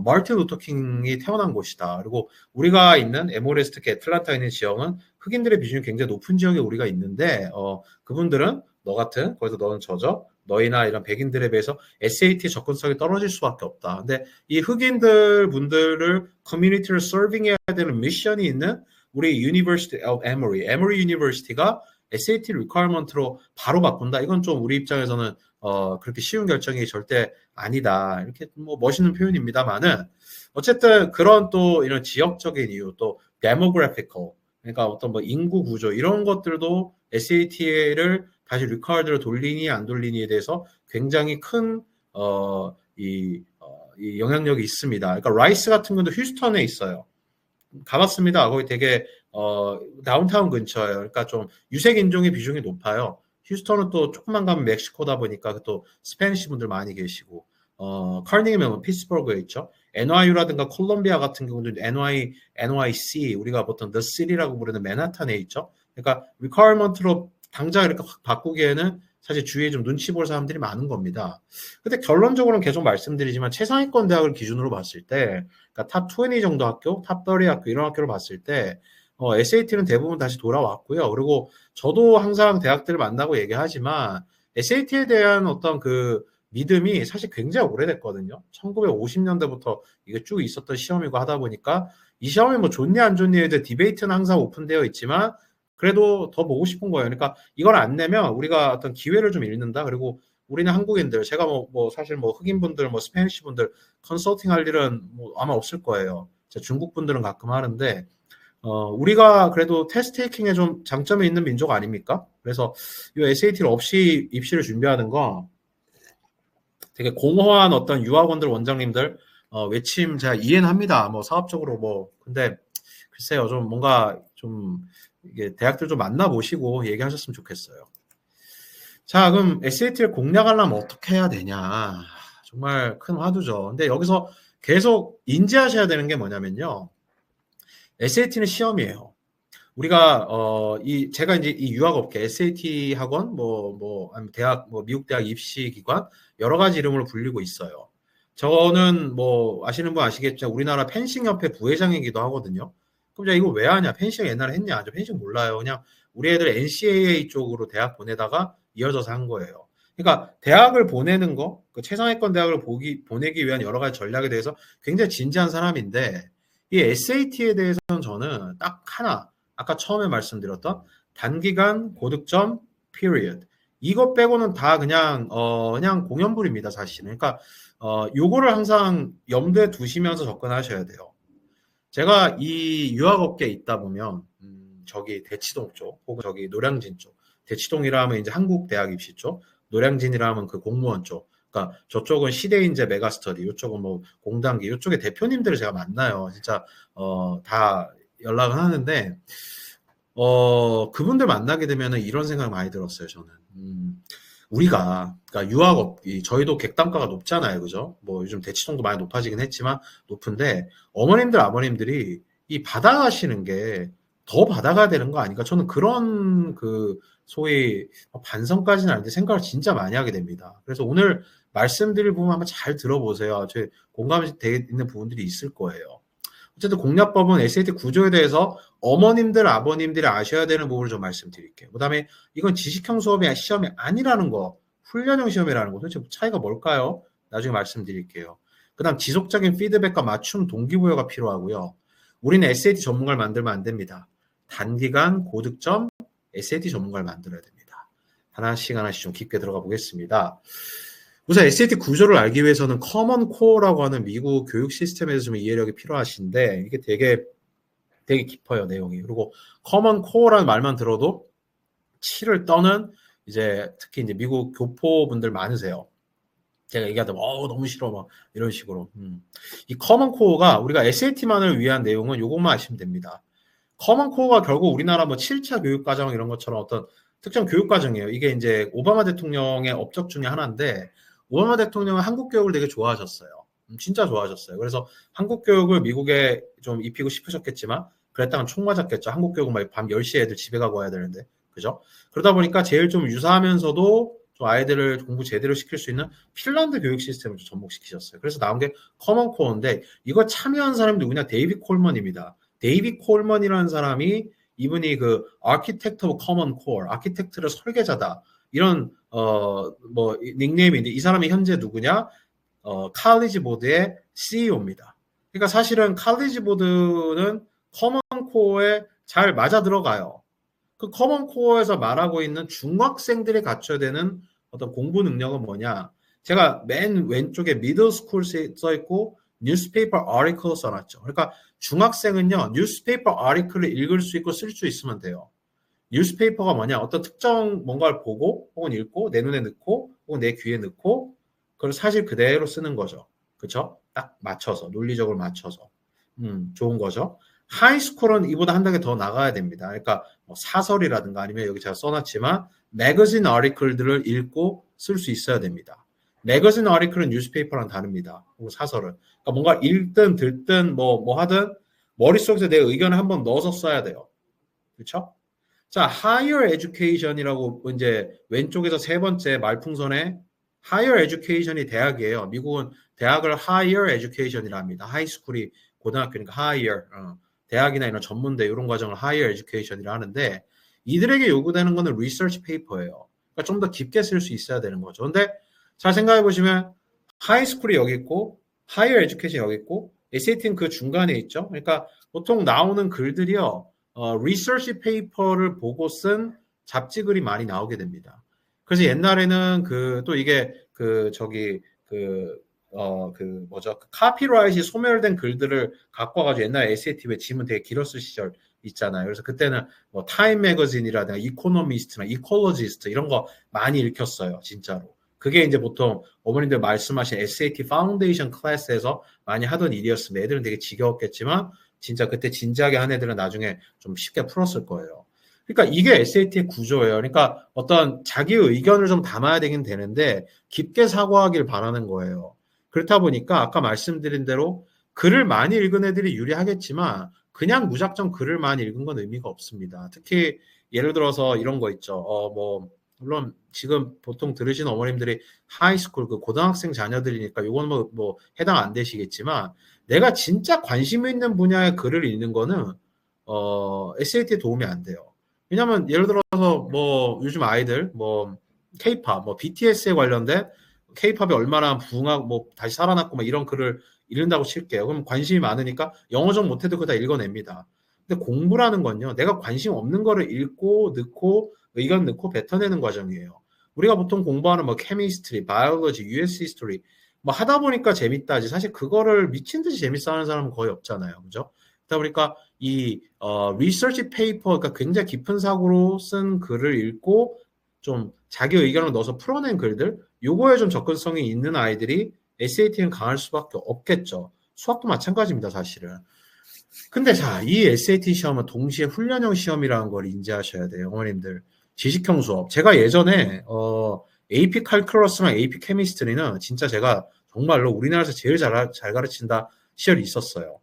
마르틴 루터 킹이 태어난 곳이다. 그리고 우리가 있는 에모레스 특히 애틀란타에 있는 지역은 흑인들의 비중이 굉장히 높은 지역에 우리가 있는데 그분들은 너 같은 거기서 너는 너희나 이런 백인들에 비해서 SAT 접근성이 떨어질 수밖에 없다. 근데 이 흑인들 분들을 커뮤니티를 서빙해야 되는 미션이 있는 우리 University of Emory University가 SAT 리퀘어먼트로 바로 바꾼다. 이건 좀 우리 입장에서는 그렇게 쉬운 결정이 절대 아니다. 이렇게 뭐 멋있는 표현입니다만은 어쨌든 그런 또 이런 지역적인 이유 또 demographical 그러니까 어떤 뭐 인구 구조 이런 것들도 SAT를 다시 리퀘어드로 돌리니 안 돌리니에 대해서 굉장히 큰 이 영향력이 있습니다. 그러니까 라이스 같은 경우도 휴스턴에 있어요. 가봤습니다. 거기 되게 다운타운 근처예요. 그러니까 좀 유색 인종의 비중이 높아요. 휴스턴은 또 조금만 가면 멕시코다 보니까 또 스페니시 분들 많이 계시고 카네기 멜론 피츠버그에 있죠. NYU라든가 콜롬비아 같은 경우도 NYC 우리가 보통 The City라고 부르는 맨하탄에 있죠. 그러니까 requirement로 당장 이렇게 확 바꾸기에는 사실 주위에 좀 눈치 볼 사람들이 많은 겁니다. 근데 결론적으로는 계속 말씀드리지만 최상위권 대학을 기준으로 봤을 때 그러니까 탑 20 정도 학교, 탑 30 학교 이런 학교를 봤을 때 SAT는 대부분 다시 돌아왔고요. 그리고 저도 항상 대학들을 만나고 얘기하지만 SAT에 대한 어떤 그 믿음이 사실 굉장히 오래됐거든요. 1950년대부터 이게 쭉 있었던 시험이고 하다 보니까 이 시험이 뭐 좋니 안 좋니에 대해 디베이트는 항상 오픈되어 있지만 그래도 더 보고 싶은 거예요. 그러니까 이걸 안 내면 우리가 어떤 기회를 좀 잃는다. 그리고 우리는 한국인들, 제가 뭐 사실 뭐 흑인분들, 뭐 스페니쉬 분들 컨설팅 할 일은 뭐 아마 없을 거예요. 중국 분들은 가끔 하는데 우리가 그래도 테스트 테이킹에 좀 장점이 있는 민족 아닙니까? 그래서 이 SAT를 없이 입시를 준비하는 거 되게 공허한 어떤 유학원들 원장님들 외침 제가 이해는 합니다. 뭐 사업적으로 뭐 근데 글쎄요 좀 뭔가 좀 이게 대학들 좀 만나보시고 얘기하셨으면 좋겠어요. 자 그럼 SAT를 공략하려면 어떻게 해야 되냐 정말 큰 화두죠. 근데 여기서 계속 인지하셔야 되는 게 뭐냐면요. SAT는 시험이에요. 우리가 제가 이제 이 유학업계 SAT 학원 아니면 대학 미국 대학 입시 기관 여러 가지 이름으로 불리고 있어요. 저는 뭐 아시는 분 아시겠지만 우리나라 펜싱 협회 부회장이기도 하거든요. 그럼 제가 이거 왜 하냐? 펜싱 옛날에 했냐? 저 펜싱 몰라요. 그냥 우리 애들 NCAA 쪽으로 대학 보내다가 이어져서 한 거예요. 그러니까 대학을 보내는 거, 그 최상위권 대학을 보내기 위한 여러 가지 전략에 대해서 굉장히 진지한 사람인데 이 SAT에 대해서는 저는 딱 하나 아까 처음에 말씀드렸던 단기간 고득점 period 이것 빼고는 다 그냥 공연불입니다 사실은. 그러니까 요거를 항상 염두에 두시면서 접근하셔야 돼요. 제가 이 유학업계에 있다 보면 저기 대치동 쪽 혹은 저기 노량진 쪽 대치동이라 하면 이제 한국대학 입시 쪽 노량진이라 하면 그 공무원 쪽 그러니까 저쪽은 시대인재 메가스터디 이쪽은 뭐 공단기 이쪽의 대표님들을 제가 만나요. 진짜 다 연락을 하는데 그분들 만나게 되면은 이런 생각 많이 들었어요, 저는. 우리가, 그러니까 저희도 객단가가 높잖아요, 그죠? 뭐 요즘 대치동도 많이 높아지긴 했지만, 높은데, 어머님들, 아버님들이 이 받아가시는 게 더 받아가야 되는 거 아닌가? 저는 그런 소위 반성까지는 아닌데 생각을 진짜 많이 하게 됩니다. 그래서 오늘 말씀드릴 부분 한번 잘 들어보세요. 제 공감이 돼 있는 부분들이 있을 거예요. 어쨌든 공략법은 SAT 구조에 대해서 어머님들, 아버님들이 아셔야 되는 부분을 좀 말씀드릴게요. 그 다음에 이건 지식형 수업이 시험이 아니라는 거, 훈련형 시험이라는 거, 도대체 차이가 뭘까요? 나중에 말씀드릴게요. 그 다음 지속적인 피드백과 맞춤 동기부여가 필요하고요. 우리는 SAT 전문가를 만들면 안 됩니다. 단기간 고득점 SAT 전문가를 만들어야 됩니다. 하나씩 좀 깊게 들어가 보겠습니다. 우선 SAT 구조를 알기 위해서는 커먼 코어라고 하는 미국 교육 시스템에서 좀 이해력이 필요하신데 이게 되게 깊어요, 내용이. 그리고 커먼 코어라는 말만 들어도 치를 떠는 이제 특히 이제 미국 교포분들 많으세요. 제가 얘기하다 너무 싫어 막 이런 식으로. 이 커먼 코어가 우리가 SAT만을 위한 내용은 요것만 아시면 됩니다. 커먼 코어가 결국 우리나라 뭐 7차 교육 과정 이런 것처럼 어떤 특정 교육 과정이에요. 이게 이제 오바마 대통령의 업적 중에 하나인데 오바마 대통령은 한국 교육을 되게 좋아하셨어요. 진짜 좋아하셨어요. 그래서 한국 교육을 미국에 좀 입히고 싶으셨겠지만 그랬다간 총 맞았겠죠. 한국 교육은 막 밤 10시에 애들 집에 가고 와야 되는데. 그죠? 그러다 보니까 제일 좀 유사하면서도 좀 아이들을 공부 제대로 시킬 수 있는 핀란드 교육 시스템을 좀 접목시키셨어요. 그래서 나온 게 커먼 코어인데 이거 참여한 사람이 누구냐? 데이빗 콜먼입니다. 데이빗 콜먼이라는 사람이 이분이 그 아키텍트 오브 커먼 코어, 아키텍트를 설계자다. 이런 닉네임인데 이 사람이 현재 누구냐? 칼리지 보드의 CEO입니다. 그러니까 사실은 칼리지 보드는 커먼 코어에 잘 맞아 들어가요. 그 커먼 코어에서 말하고 있는 중학생들이 갖춰야 되는 어떤 공부 능력은 뭐냐? 제가 맨 왼쪽에 미들 스쿨 써 있고 뉴스페이퍼 아티클 써놨죠. 그러니까 중학생은요 뉴스페이퍼 아티클을 읽을 수 있고 쓸 수 있으면 돼요. 뉴스페이퍼가 뭐냐? 어떤 특정 뭔가를 보고 혹은 읽고 내 눈에 넣고 혹은 내 귀에 넣고 그걸 사실 그대로 쓰는 거죠. 그렇죠? 딱 맞춰서 논리적으로 맞춰서 좋은 거죠. 하이스쿨은 이보다 한 단계 더 나가야 됩니다. 그러니까 뭐 사설이라든가 아니면 여기 제가 써놨지만 매거진 아티클들을 읽고 쓸 수 있어야 됩니다. 매거진 아티클은 뉴스페이퍼랑 다릅니다. 사설은 그러니까 뭔가 읽든 듣든 뭐 하든 머릿속에서 내 의견을 한번 넣어서 써야 돼요. 그렇죠? 자, higher education이라고 이제 왼쪽에서 세 번째 말풍선에 higher education이 대학이에요. 미국은 대학을 higher education이라 합니다. 하이스쿨이 고등학교니까 higher. 대학이나 이런 전문대 이런 과정을 higher education이라 하는데 이들에게 요구되는 거는 research paper예요. 그러니까 좀 더 깊게 쓸 수 있어야 되는 거죠. 근데 잘 생각해 보시면 하이스쿨이 여기 있고 higher education 여기 있고 SAT는 그 중간에 있죠. 그러니까 보통 나오는 글들이요. research paper를 보고 쓴 잡지 글이 많이 나오게 됩니다. 그래서 옛날에는 또 이게 카피라이트이 소멸된 글들을 갖고 와가지고 옛날에 SAT에 지문 되게 길었을 시절 있잖아요. 그래서 그때는 뭐 타임 매거진이라든가 이코노미스트나 이콜로지스트 이런 거 많이 읽혔어요. 진짜로. 그게 이제 보통 어머님들 말씀하신 SAT 파운데이션 클래스에서 많이 하던 일이었습니다. 애들은 되게 지겨웠겠지만 진짜 그때 진지하게 한 애들은 나중에 좀 쉽게 풀었을 거예요. 그러니까 이게 SAT의 구조예요. 그러니까 어떤 자기 의견을 좀 담아야 되긴 되는데 깊게 사고하길 바라는 거예요. 그렇다 보니까 아까 말씀드린 대로 글을 많이 읽은 애들이 유리하겠지만 그냥 무작정 글을 많이 읽은 건 의미가 없습니다. 특히 예를 들어서 이런 거 있죠. 물론 지금 보통 들으시는 어머님들이 하이스쿨 그 고등학생 자녀들이니까 이건 뭐 해당 안 되시겠지만 내가 진짜 관심 있는 분야의 글을 읽는 거는 SAT에 도움이 안 돼요. 왜냐면 예를 들어서 뭐 요즘 아이들 뭐 K-pop, 뭐 BTS에 관련된 K-팝이 얼마나 부흥하고 뭐 다시 살아났고 막 이런 글을 읽는다고 칠게요. 그럼 관심이 많으니까 영어 좀 못해도 그거 다 읽어냅니다. 근데 공부라는 건요. 내가 관심 없는 거를 읽고 넣고 의견 넣고 뱉어내는 과정이에요. 우리가 보통 공부하는 뭐 케미스트리, 바이올로지, US 히스토리 뭐 하다 보니까 재밌다지 사실 그거를 미친 듯이 재밌어 하는 사람은 거의 없잖아요. 그죠? 그러다 보니까 이 리서치 페이퍼, 그러니까 굉장히 깊은 사고로 쓴 글을 읽고 좀 자기 의견을 넣어서 풀어낸 글들, 요거에 좀 접근성이 있는 아이들이 SAT는 강할 수밖에 없겠죠. 수학도 마찬가지입니다, 사실은. 근데 자, 이 SAT 시험은 동시에 훈련형 시험이라는 걸 인지하셔야 돼요, 어머님들. 지식형 수업. 제가 예전에 AP 칼큘러스랑 AP 케미스트리는 진짜 제가 정말로 우리나라에서 제일 잘 가르친다 시절이 있었어요.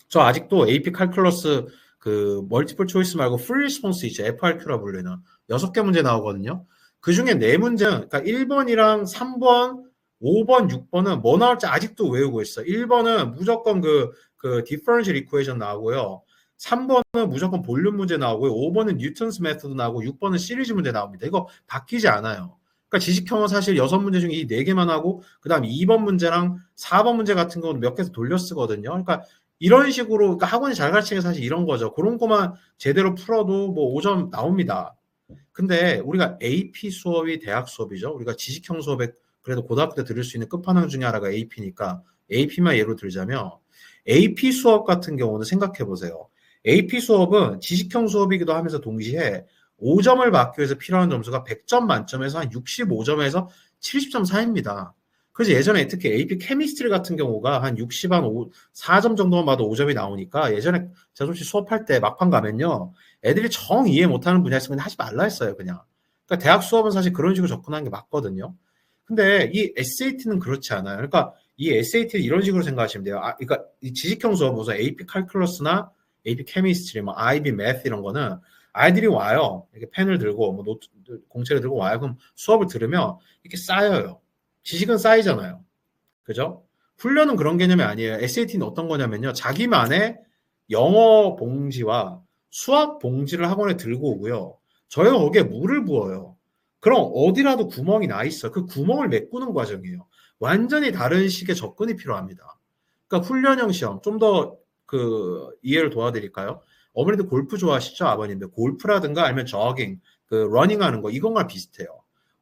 저 아직도 AP 칼큘러스 그 멀티플 초이스 말고 프리 리스폰스 있죠. FRQ라 불리는 6개 문제 나오거든요. 그 중에 4문제는 그러니까 1번이랑 3번, 5번, 6번은 뭐 나올지 아직도 외우고 있어요. 1번은 무조건 그 differential equation 나오고요. 3번은 무조건 볼륨 문제 나오고요. 5번은 뉴턴스 메서드 나오고 6번은 시리즈 문제 나옵니다. 이거 바뀌지 않아요. 그러니까 지식형은 사실 6문제 중에 이 4개만 하고 그다음 2번 문제랑 4번 문제 같은 경우는 몇 개에서 돌려 쓰거든요. 그러니까 이런 식으로 그러니까 학원이 잘 가르치는 게 사실 이런 거죠. 그런 거만 제대로 풀어도 뭐 5점 나옵니다. 근데 우리가 AP 수업이 대학 수업이죠. 우리가 지식형 수업에 그래도 고등학교 때 들을 수 있는 끝판왕 중에 하나가 AP니까 AP만 예로 들자면 AP 수업 같은 경우는 생각해 보세요. AP 수업은 지식형 수업이기도 하면서 동시에 5점을 받기 위해서 필요한 점수가 100점 만점에서 한 65점에서 70점 사이입니다. 그래서 예전에 특히 AP 케미스트리 같은 경우가 한 60, 한 4점 정도만 봐도 5점이 나오니까 예전에 제가 솔직히 수업할 때 막판 가면요. 애들이 정 이해 못하는 분야 있으면 하지 말라 했어요, 그냥. 그러니까 대학 수업은 사실 그런 식으로 접근하는 게 맞거든요. 근데 이 SAT는 그렇지 않아요. 그러니까 이 SAT를 이런 식으로 생각하시면 돼요. 그러니까 이 지식형 수업, 무슨 AP 칼큘러스나 AP 케미스트리, 뭐 IB 매th 이런 거는 아이들이 와요. 이렇게 펜을 들고 뭐 노트, 공책을 들고 와요. 그럼 수업을 들으면 이렇게 쌓여요. 지식은 쌓이잖아요. 그죠? 훈련은 그런 개념이 아니에요. SAT는 어떤 거냐면요. 자기만의 영어 봉지와 수학 봉지를 학원에 들고 오고요. 저희가 거기에 물을 부어요. 그럼 어디라도 구멍이 나 있어. 그 구멍을 메꾸는 과정이에요. 완전히 다른 식의 접근이 필요합니다. 그러니까 훈련형 시험 좀 더 이해를 도와드릴까요? 어머니들 골프 좋아하시죠? 아버님들 골프라든가 아니면 저깅, 러닝하는 거 이건가 비슷해요.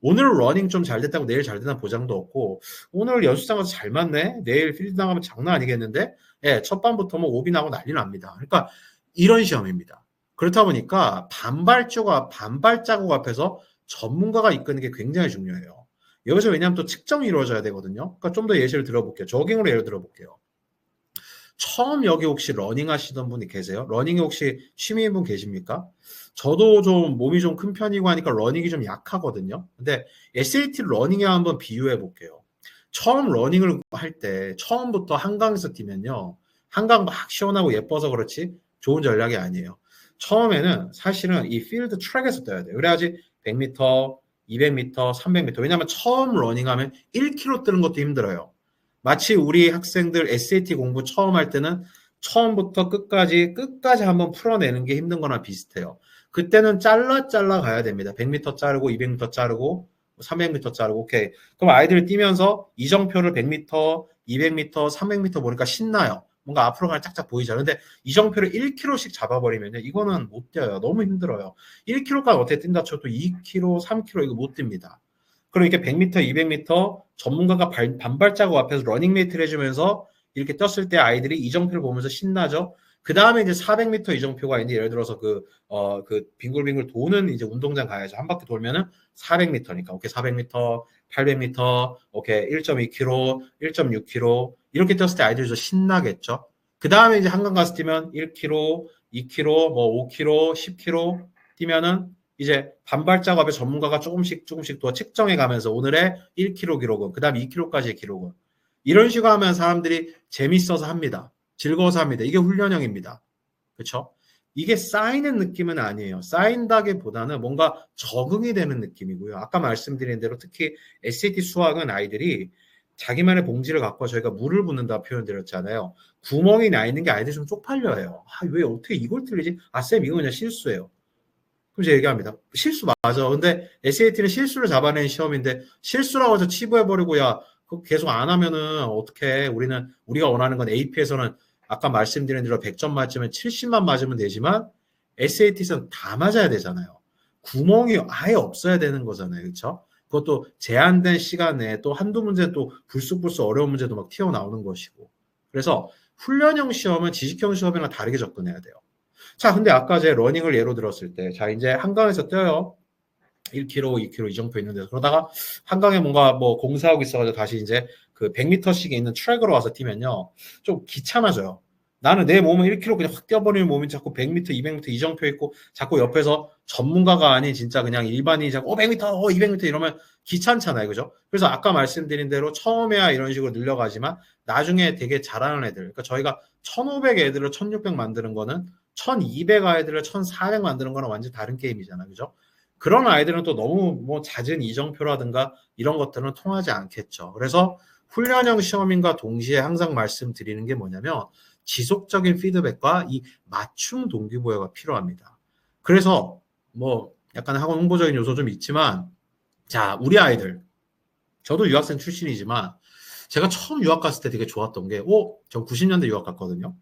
오늘 러닝 좀 잘 됐다고 내일 잘 되는 보장도 없고 오늘 연습장 가서 잘 맞네 내일 필드 나가면 장난 아니겠는데 예, 첫 밤부터 뭐 오비 나고 난리 납니다. 그러니까 이런 시험입니다. 그렇다 보니까 반발자국 앞에서 전문가가 이끄는 게 굉장히 중요해요. 여기서 왜냐하면 또 측정이 이루어져야 되거든요. 그러니까 좀 더 예시를 들어볼게요. 저깅으로 예를 들어볼게요. 처음 여기 혹시 러닝 하시던 분이 계세요? 러닝에 혹시 취미인 분 계십니까? 저도 좀 몸이 좀 큰 편이고 하니까 러닝이 좀 약하거든요. 근데 SAT 러닝에 한번 비유해 볼게요. 처음 러닝을 할 때 처음부터 한강에서 뛰면요. 한강 막 시원하고 예뻐서 그렇지 좋은 전략이 아니에요. 처음에는 사실은 이 필드 트랙에서 뛰어야 돼요. 그래야지 100m, 200m, 300m. 왜냐하면 처음 러닝하면 1km 뛰는 것도 힘들어요. 마치 우리 학생들 SAT 공부 처음 할 때는 처음부터 끝까지 한번 풀어내는 게 힘든 거나 비슷해요. 그때는 잘라 가야 됩니다. 100m 자르고 200m 자르고 300m 자르고 오케이. 그럼 아이들이 뛰면서 이정표를 100m, 200m, 300m 보니까 신나요. 뭔가 앞으로 가면 짝짝 보이잖아요. 근데 이정표를 1km씩 잡아버리면요. 이거는 못 뛰어요. 너무 힘들어요. 1km까지 어떻게 뛴다 쳐도 2km, 3km 이거 못 뜁니다. 그럼 이렇게 100m, 200m 전문가가 반발자국 앞에서 러닝메이트를 해주면서 이렇게 떴을 때 아이들이 이정표를 보면서 신나죠. 그 다음에 이제 400m 이정표가 있는데 예를 들어서 그 빙글빙글 도는 이제 운동장 가야죠. 한 바퀴 돌면은 400m니까. 오케이, 400m, 800m, 오케이, 1.2km, 1.6km. 이렇게 떴을 때 아이들이 좀 신나겠죠. 그 다음에 이제 한강 가서 뛰면 1km, 2km, 뭐 5km, 10km 뛰면은 이제 반발자국 앞에 전문가가 조금씩 더 측정해 가면서 오늘의 1km 기록은, 그 다음 2km까지의 기록은. 이런 식으로 하면 사람들이 재밌어서 합니다. 즐거워서 합니다. 이게 훈련형입니다. 그렇죠? 이게 쌓이는 느낌은 아니에요. 쌓인다기보다는 뭔가 적응이 되는 느낌이고요. 아까 말씀드린 대로 특히 SAT 수학은 아이들이 자기만의 봉지를 갖고 저희가 물을 붓는다 표현드렸잖아요. 구멍이 나 있는 게 아이들이 좀 쪽팔려요. 왜 어떻게 이걸 틀리지? 쌤 이거 그냥 실수예요. 그럼 이제 얘기합니다. 실수 맞아. 근데 SAT는 실수를 잡아내는 시험인데 실수라고 해서 치부해버리고 그거 계속 안 하면은 어떻게 우리가 원하는 건 AP에서는 아까 말씀드린 대로 100점 맞으면 70만 맞으면 되지만 SAT에서는 다 맞아야 되잖아요. 구멍이 아예 없어야 되는 거잖아요. 그렇죠? 그것도 제한된 시간 내에 또 한두 문제 또 불쑥불쑥 어려운 문제도 막 튀어나오는 것이고. 그래서 훈련형 시험은 지식형 시험이랑 다르게 접근해야 돼요. 자, 근데 아까 제 러닝을 예로 들었을 때, 자, 이제 한강에서 뛰어요. 1km, 2km 이정표 있는 데서. 그러다가 한강에 뭔가 뭐 공사하고 있어가지고 다시 이제 그 100m씩에 있는 트랙으로 와서 뛰면요. 좀 귀찮아져요. 나는 내 몸은 1km 그냥 확 뛰어버리는 몸이 자꾸 100m, 200m 이정표 있고 자꾸 옆에서 전문가가 아닌 진짜 그냥 일반인이 자꾸 100m, 200m 이러면 귀찮잖아요. 그죠? 그래서 아까 말씀드린 대로 처음에야 이런 식으로 늘려가지만 나중에 되게 잘하는 애들. 그러니까 저희가 1500 애들을 1600 만드는 거는 1200 아이들을 1400 만드는 거랑 완전 다른 게임이잖아요. 그죠? 그런 아이들은 또 너무 뭐 잦은 이정표라든가 이런 것들은 통하지 않겠죠. 그래서 훈련형 시험인과 동시에 항상 말씀드리는 게 뭐냐면 지속적인 피드백과 이 맞춤 동기부여가 필요합니다. 그래서 뭐 약간 학원 홍보적인 요소 좀 있지만 자, 우리 아이들 저도 유학생 출신이지만 제가 처음 유학 갔을 때 되게 좋았던 게 전 90년대 유학 갔거든요.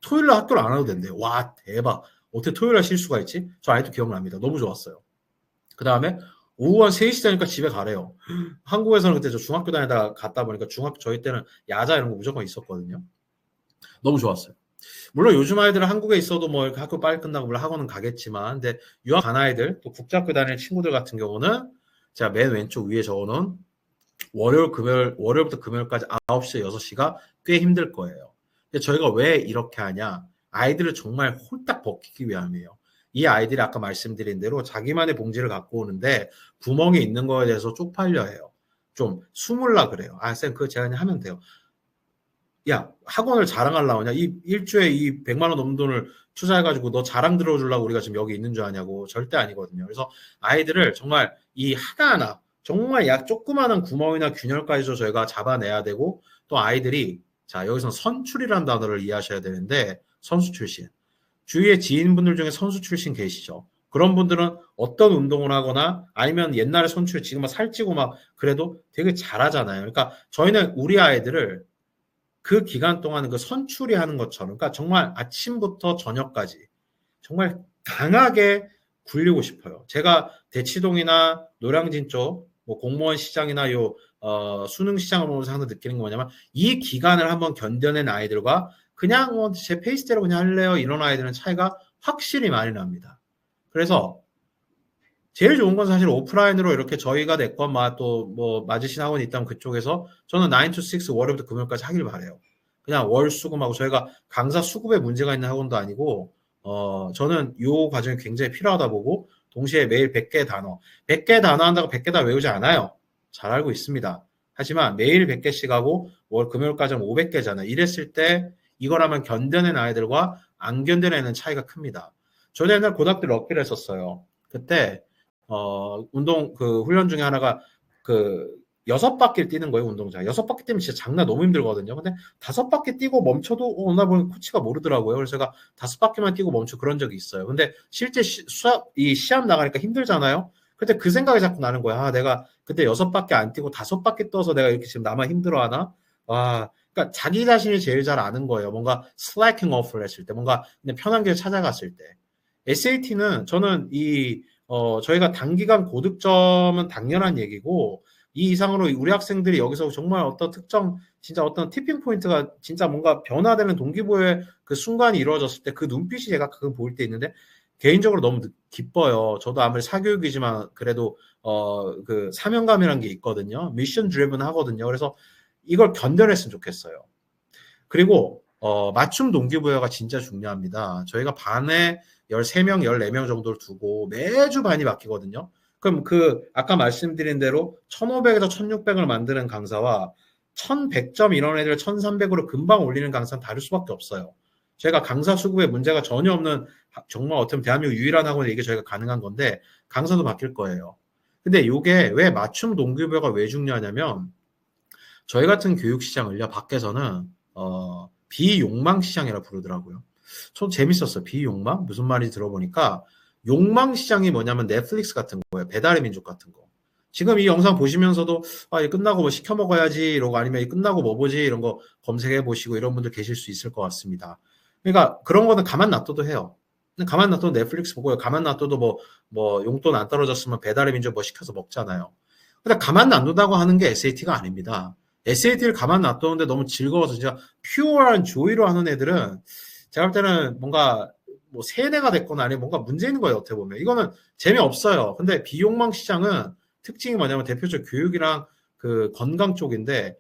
토요일날 학교를 안 와도 된대요. 와, 대박. 어떻게 토요일날 쉴 수가 있지? 저 아직도 기억납니다. 너무 좋았어요. 그 다음에 오후 한 3시 되니까 집에 가래요. 한국에서는 그때 저 중학교 다니다 갔다 보니까 저희 때는 야자 이런 거 무조건 있었거든요. 너무 좋았어요. 물론 요즘 아이들은 한국에 있어도 뭐 이렇게 학교 빨리 끝나고 물론 학원은 가겠지만, 근데 유학 간 아이들, 또 국제학교 다니는 친구들 같은 경우는 제가 맨 왼쪽 위에 적어놓은 월요일부터 금요일까지 9시, 6시가 꽤 힘들 거예요. 근데 저희가 왜 이렇게 하냐? 아이들을 정말 홀딱 벗기기 위함이에요. 이 아이들이 아까 말씀드린 대로 자기만의 봉지를 갖고 오는데 구멍이 있는 거에 대해서 쪽팔려 해요. 좀 숨을라 그래요. 쌤, 그거 제가 그냥 하면 돼요. 야, 학원을 자랑하려고 하냐? 이 일주에 이 100만 원 넘는 돈을 투자해가지고 너 자랑 들어주려고 우리가 지금 여기 있는 줄 아냐고. 절대 아니거든요. 그래서 아이들을 정말 이 하나하나 정말 약 조그마한 구멍이나 균열까지도 저희가 잡아내야 되고 또 아이들이 자, 여기서 선출이라는 단어를 이해하셔야 되는데 선수 출신. 주위에 지인분들 중에 선수 출신 계시죠? 그런 분들은 어떤 운동을 하거나 아니면 옛날에 선출 지금은 살찌고 막 그래도 되게 잘하잖아요. 그러니까 저희는 우리 아이들을 그 기간 동안 그 선출이 하는 것처럼, 그러니까 정말 아침부터 저녁까지 정말 강하게 굴리고 싶어요. 제가 대치동이나 노량진 쪽, 뭐 공무원 시장이나 수능 시장을 보면서 항상 느끼는 게 뭐냐면 이 기간을 한번 견뎌낸 아이들과 그냥 제 페이스대로 그냥 할래요 이런 아이들은 차이가 확실히 많이 납니다. 그래서 제일 좋은 건 사실 오프라인으로 이렇게 저희가 됐건 또 뭐 맞으신 학원이 있다면 그쪽에서 저는 9 to 6 월요일부터 금요일까지 하길 바래요. 그냥 월 수금하고 저희가 강사 수급에 문제가 있는 학원도 아니고 저는 이 과정이 굉장히 필요하다 보고 동시에 매일 100개 단어 100개 단어 한다고 100개 다 외우지 않아요. 잘 알고 있습니다. 하지만 매일 100개씩 하고 월 금요일까지 하면 500개잖아요. 이랬을 때 이거라면 견뎌낸 아이들과 안 견뎌내는 차이가 큽니다. 저는 옛날 고등학교 럭비를 했었어요. 그때 운동 훈련 중에 하나가 6바퀴를 뛰는 거예요, 운동장. 6바퀴 뛰면 진짜 장난 너무 힘들거든요. 근데 5바퀴 뛰고 멈춰도 어느 날 보니 코치가 모르더라고요. 그래서 제가 5바퀴만 뛰고 멈춰 그런 적이 있어요. 근데 실제 시합 나가니까 힘들잖아요. 근데 그 생각이 자꾸 나는 거야. 아, 내가 그때 6바퀴 안 뛰고 5바퀴 떠서 내가 이렇게 지금 나만 힘들어하나? 와, 그러니까 자기 자신이 제일 잘 아는 거예요. 뭔가 slacking off를 했을 때, 뭔가 그냥 편한 길 찾아갔을 때. SAT는 저는 저희가 단기간 고득점은 당연한 얘기고, 이 이상으로 우리 학생들이 여기서 정말 어떤 특정, 진짜 어떤 티핑 포인트가 진짜 뭔가 변화되는 동기부여의 그 순간이 이루어졌을 때 그 눈빛이 제가 가끔 보일 때 있는데, 개인적으로 너무 기뻐요. 저도 아무리 사교육이지만 그래도, 그 사명감이라는 게 있거든요. 미션 드리븐 하거든요. 그래서 이걸 견뎌냈으면 좋겠어요. 그리고, 맞춤 동기부여가 진짜 중요합니다. 저희가 반에 13명, 14명 정도를 두고 매주 반이 바뀌거든요. 그럼 아까 말씀드린 대로 1500에서 1600을 만드는 강사와 1100점 이런 애들 1300으로 금방 올리는 강사는 다를 수밖에 없어요. 제가 강사 수급에 문제가 전혀 없는 정말 어떻게 대한민국 유일한 학원에 이게 저희가 가능한 건데 강사도 바뀔 거예요. 근데 이게 왜 맞춤 동기부여가 왜 중요하냐면 저희 같은 교육 시장을요, 밖에서는 비욕망 시장이라 부르더라고요. 좀 재밌었어요. 비욕망? 무슨 말인지 들어보니까 욕망 시장이 뭐냐면 넷플릭스 같은 거예요. 배달의 민족 같은 거. 지금 이 영상 보시면서도 아, 끝나고 뭐 시켜 먹어야지 이러고 아니면 끝나고 뭐 보지 이런 거 검색해 보시고 이런 분들 계실 수 있을 것 같습니다. 그러니까 그런 거는 가만 놔둬도 해요. 가만 놔둬도 넷플릭스 보고요. 가만 놔둬도 뭐 용돈 안 떨어졌으면 배달의 민족 뭐 시켜서 먹잖아요. 근데 가만 놔둔다고 하는 게 SAT가 아닙니다. SAT를 가만 놔두는데 너무 즐거워서 진짜 퓨어한 조이로 하는 애들은 제가 볼 때는 뭔가 뭐 세뇌가 됐거나 아니면 뭔가 문제 있는 거예요. 어떻게 보면. 이거는 재미없어요. 근데 비욕망 시장은 특징이 뭐냐면 대표적 교육이랑 그 건강 쪽인데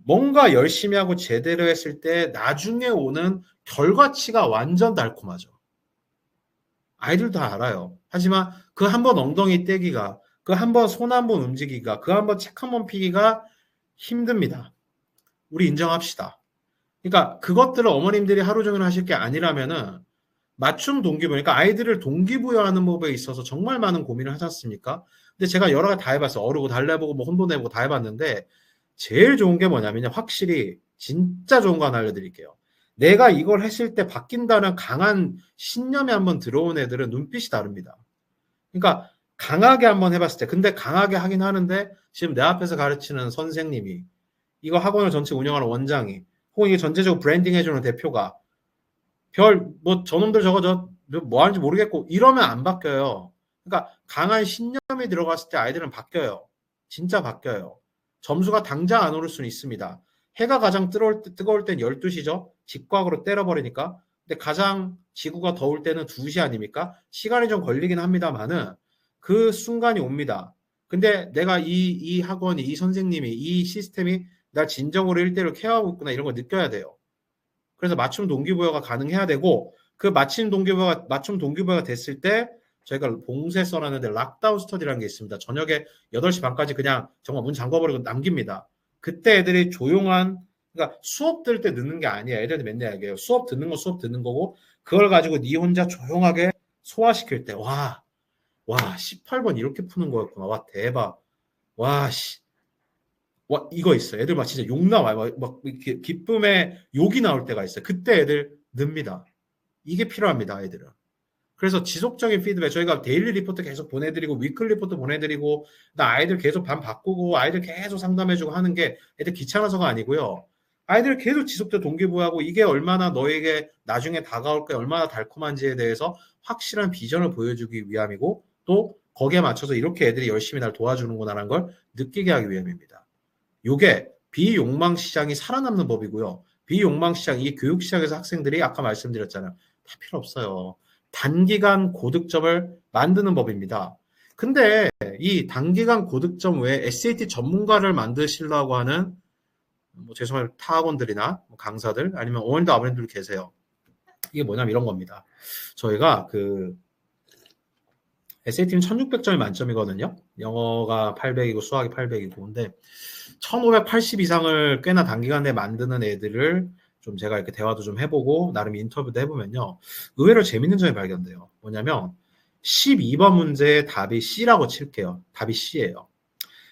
뭔가 열심히 하고 제대로 했을 때 나중에 오는 결과치가 완전 달콤하죠. 아이들 다 알아요. 하지만 그 한 번 엉덩이 떼기가, 그 한 번 손 한 번 움직이기가, 그 한 번 책 한 번 피기가 힘듭니다. 우리 인정합시다. 그러니까 그것들을 어머님들이 하루 종일 하실 게 아니라면은 맞춤 동기부여, 그러니까 아이들을 동기부여하는 법에 있어서 정말 많은 고민을 하지 않습니까? 근데 제가 여러 가지 다 해봤어요. 어르고 달래보고 뭐 혼도 내보고 다 해봤는데 제일 좋은 게 뭐냐면요. 확실히 진짜 좋은 거 하나 알려드릴게요. 내가 이걸 했을 때 바뀐다는 강한 신념이 한번 들어온 애들은 눈빛이 다릅니다. 그러니까 강하게 한번 해봤을 때, 근데 강하게 하긴 하는데 지금 내 앞에서 가르치는 선생님이, 이거 학원을 전체 운영하는 원장이, 혹은 이게 전체적으로 브랜딩 해주는 대표가 저놈들 저거 뭐 하는지 모르겠고 이러면 안 바뀌어요. 그러니까 강한 신념이 들어갔을 때 아이들은 바뀌어요. 진짜 바뀌어요. 점수가 당장 안 오를 수는 있습니다. 해가 가장 뜨거울 땐 12시죠. 직곽으로 때려버리니까. 근데 가장 지구가 더울 때는 2시 아닙니까? 시간이 좀 걸리긴 합니다만은 그 순간이 옵니다. 근데 내가 이 학원이, 이 선생님이, 이 시스템이 날 진정으로 1대1로 케어하고 있구나 이런 걸 느껴야 돼요. 그래서 맞춤 동기부여가 가능해야 되고 그 맞춤 동기부여가 됐을 때 저희가 봉쇄 써놨는데 락다운 스터디라는 게 있습니다. 저녁에 8시 반까지 그냥 정말 문 잠궈버리고 남깁니다. 그때 애들이 조용한, 그러니까 수업 들을 때 듣는 게 아니에요. 애들한테 맨날 얘기해요. 수업 듣는 거 수업 듣는 거고 그걸 가지고 네 혼자 조용하게 소화시킬 때 와 18번 이렇게 푸는 거였구나. 와 대박. 와 이거 있어요. 애들 막 진짜 욕 나와요. 막 이렇게 기쁨에 욕이 나올 때가 있어요. 그때 애들 늡니다. 이게 필요합니다, 아이들은. 그래서 지속적인 피드백, 저희가 데일리 리포트 계속 보내드리고, 위클리 리포트 보내드리고, 아이들 계속 반 바꾸고, 아이들 계속 상담해주고 하는 게 애들 귀찮아서가 아니고요. 아이들 계속 지속적으로 동기부여하고, 이게 얼마나 너에게 나중에 다가올 게 얼마나 달콤한지에 대해서 확실한 비전을 보여주기 위함이고, 또 거기에 맞춰서 이렇게 애들이 열심히 날 도와주는구나라는 걸 느끼게 하기 위함입니다. 요게 비욕망 시장이 살아남는 법이고요. 비욕망 시장, 이 교육 시장에서 학생들이 아까 말씀드렸잖아요. 다 필요 없어요. 단기간 고득점을 만드는 법입니다. 근데 이 단기간 고득점 외에 SAT 전문가를 만드시려고 하는 죄송해요. 타 학원들이나 강사들 아니면 오늘도 아버님들 계세요. 이게 뭐냐면 이런 겁니다. 저희가 SAT는 1600점이 만점이거든요. 영어가 800이고 수학이 800이고. 근데 1580 이상을 꽤나 단기간 내에 만드는 애들을 좀 제가 이렇게 대화도 좀 해보고 나름 인터뷰도 해보면요. 의외로 재밌는 점이 발견돼요. 뭐냐면 12번 문제의 답이 C라고 칠게요. 답이 C예요.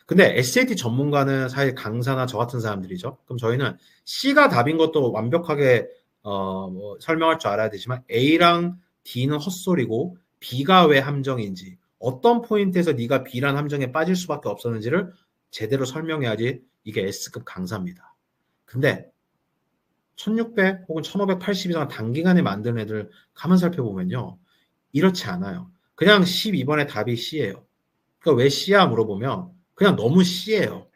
근데 SAT 전문가는 사실 강사나 저 같은 사람들이죠. 그럼 저희는 C가 답인 것도 완벽하게 뭐 설명할 줄 알아야 되지만 A랑 D는 헛소리고 B가 왜 함정인지 어떤 포인트에서 네가 B란 함정에 빠질 수밖에 없었는지를 제대로 설명해야지 이게 S급 강사입니다. 근데 1600 혹은 1580 이상 단기간에 만든 애들 가만 살펴보면요. 이렇지 않아요. 그냥 12번의 답이 C예요. 그러니까 왜 C야 물어보면 그냥 너무 C예요.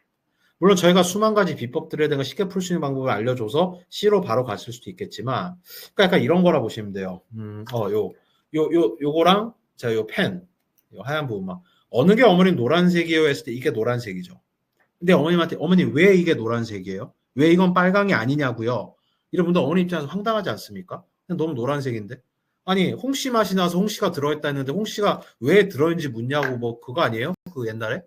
물론 저희가 수만 가지 비법들에 대한 쉽게 풀 수 있는 방법을 알려줘서 C로 바로 갔을 수도 있겠지만, 그러니까 약간 이런 거라 보시면 돼요. 요거랑, 제가 요 펜, 요 하얀 부분만. 어느 게 어머님 노란색이에요 했을 때 이게 노란색이죠. 근데 어머님한테, 어머님 왜 이게 노란색이에요? 왜 이건 빨강이 아니냐고요? 이런 분들 어머님 입장에서 황당하지 않습니까? 그냥 너무 노란색인데? 아니, 홍씨 맛이 나서 홍씨가 들어있다 했는데 홍씨가 왜 들어있는지 묻냐고 뭐 그거 아니에요? 그 옛날에?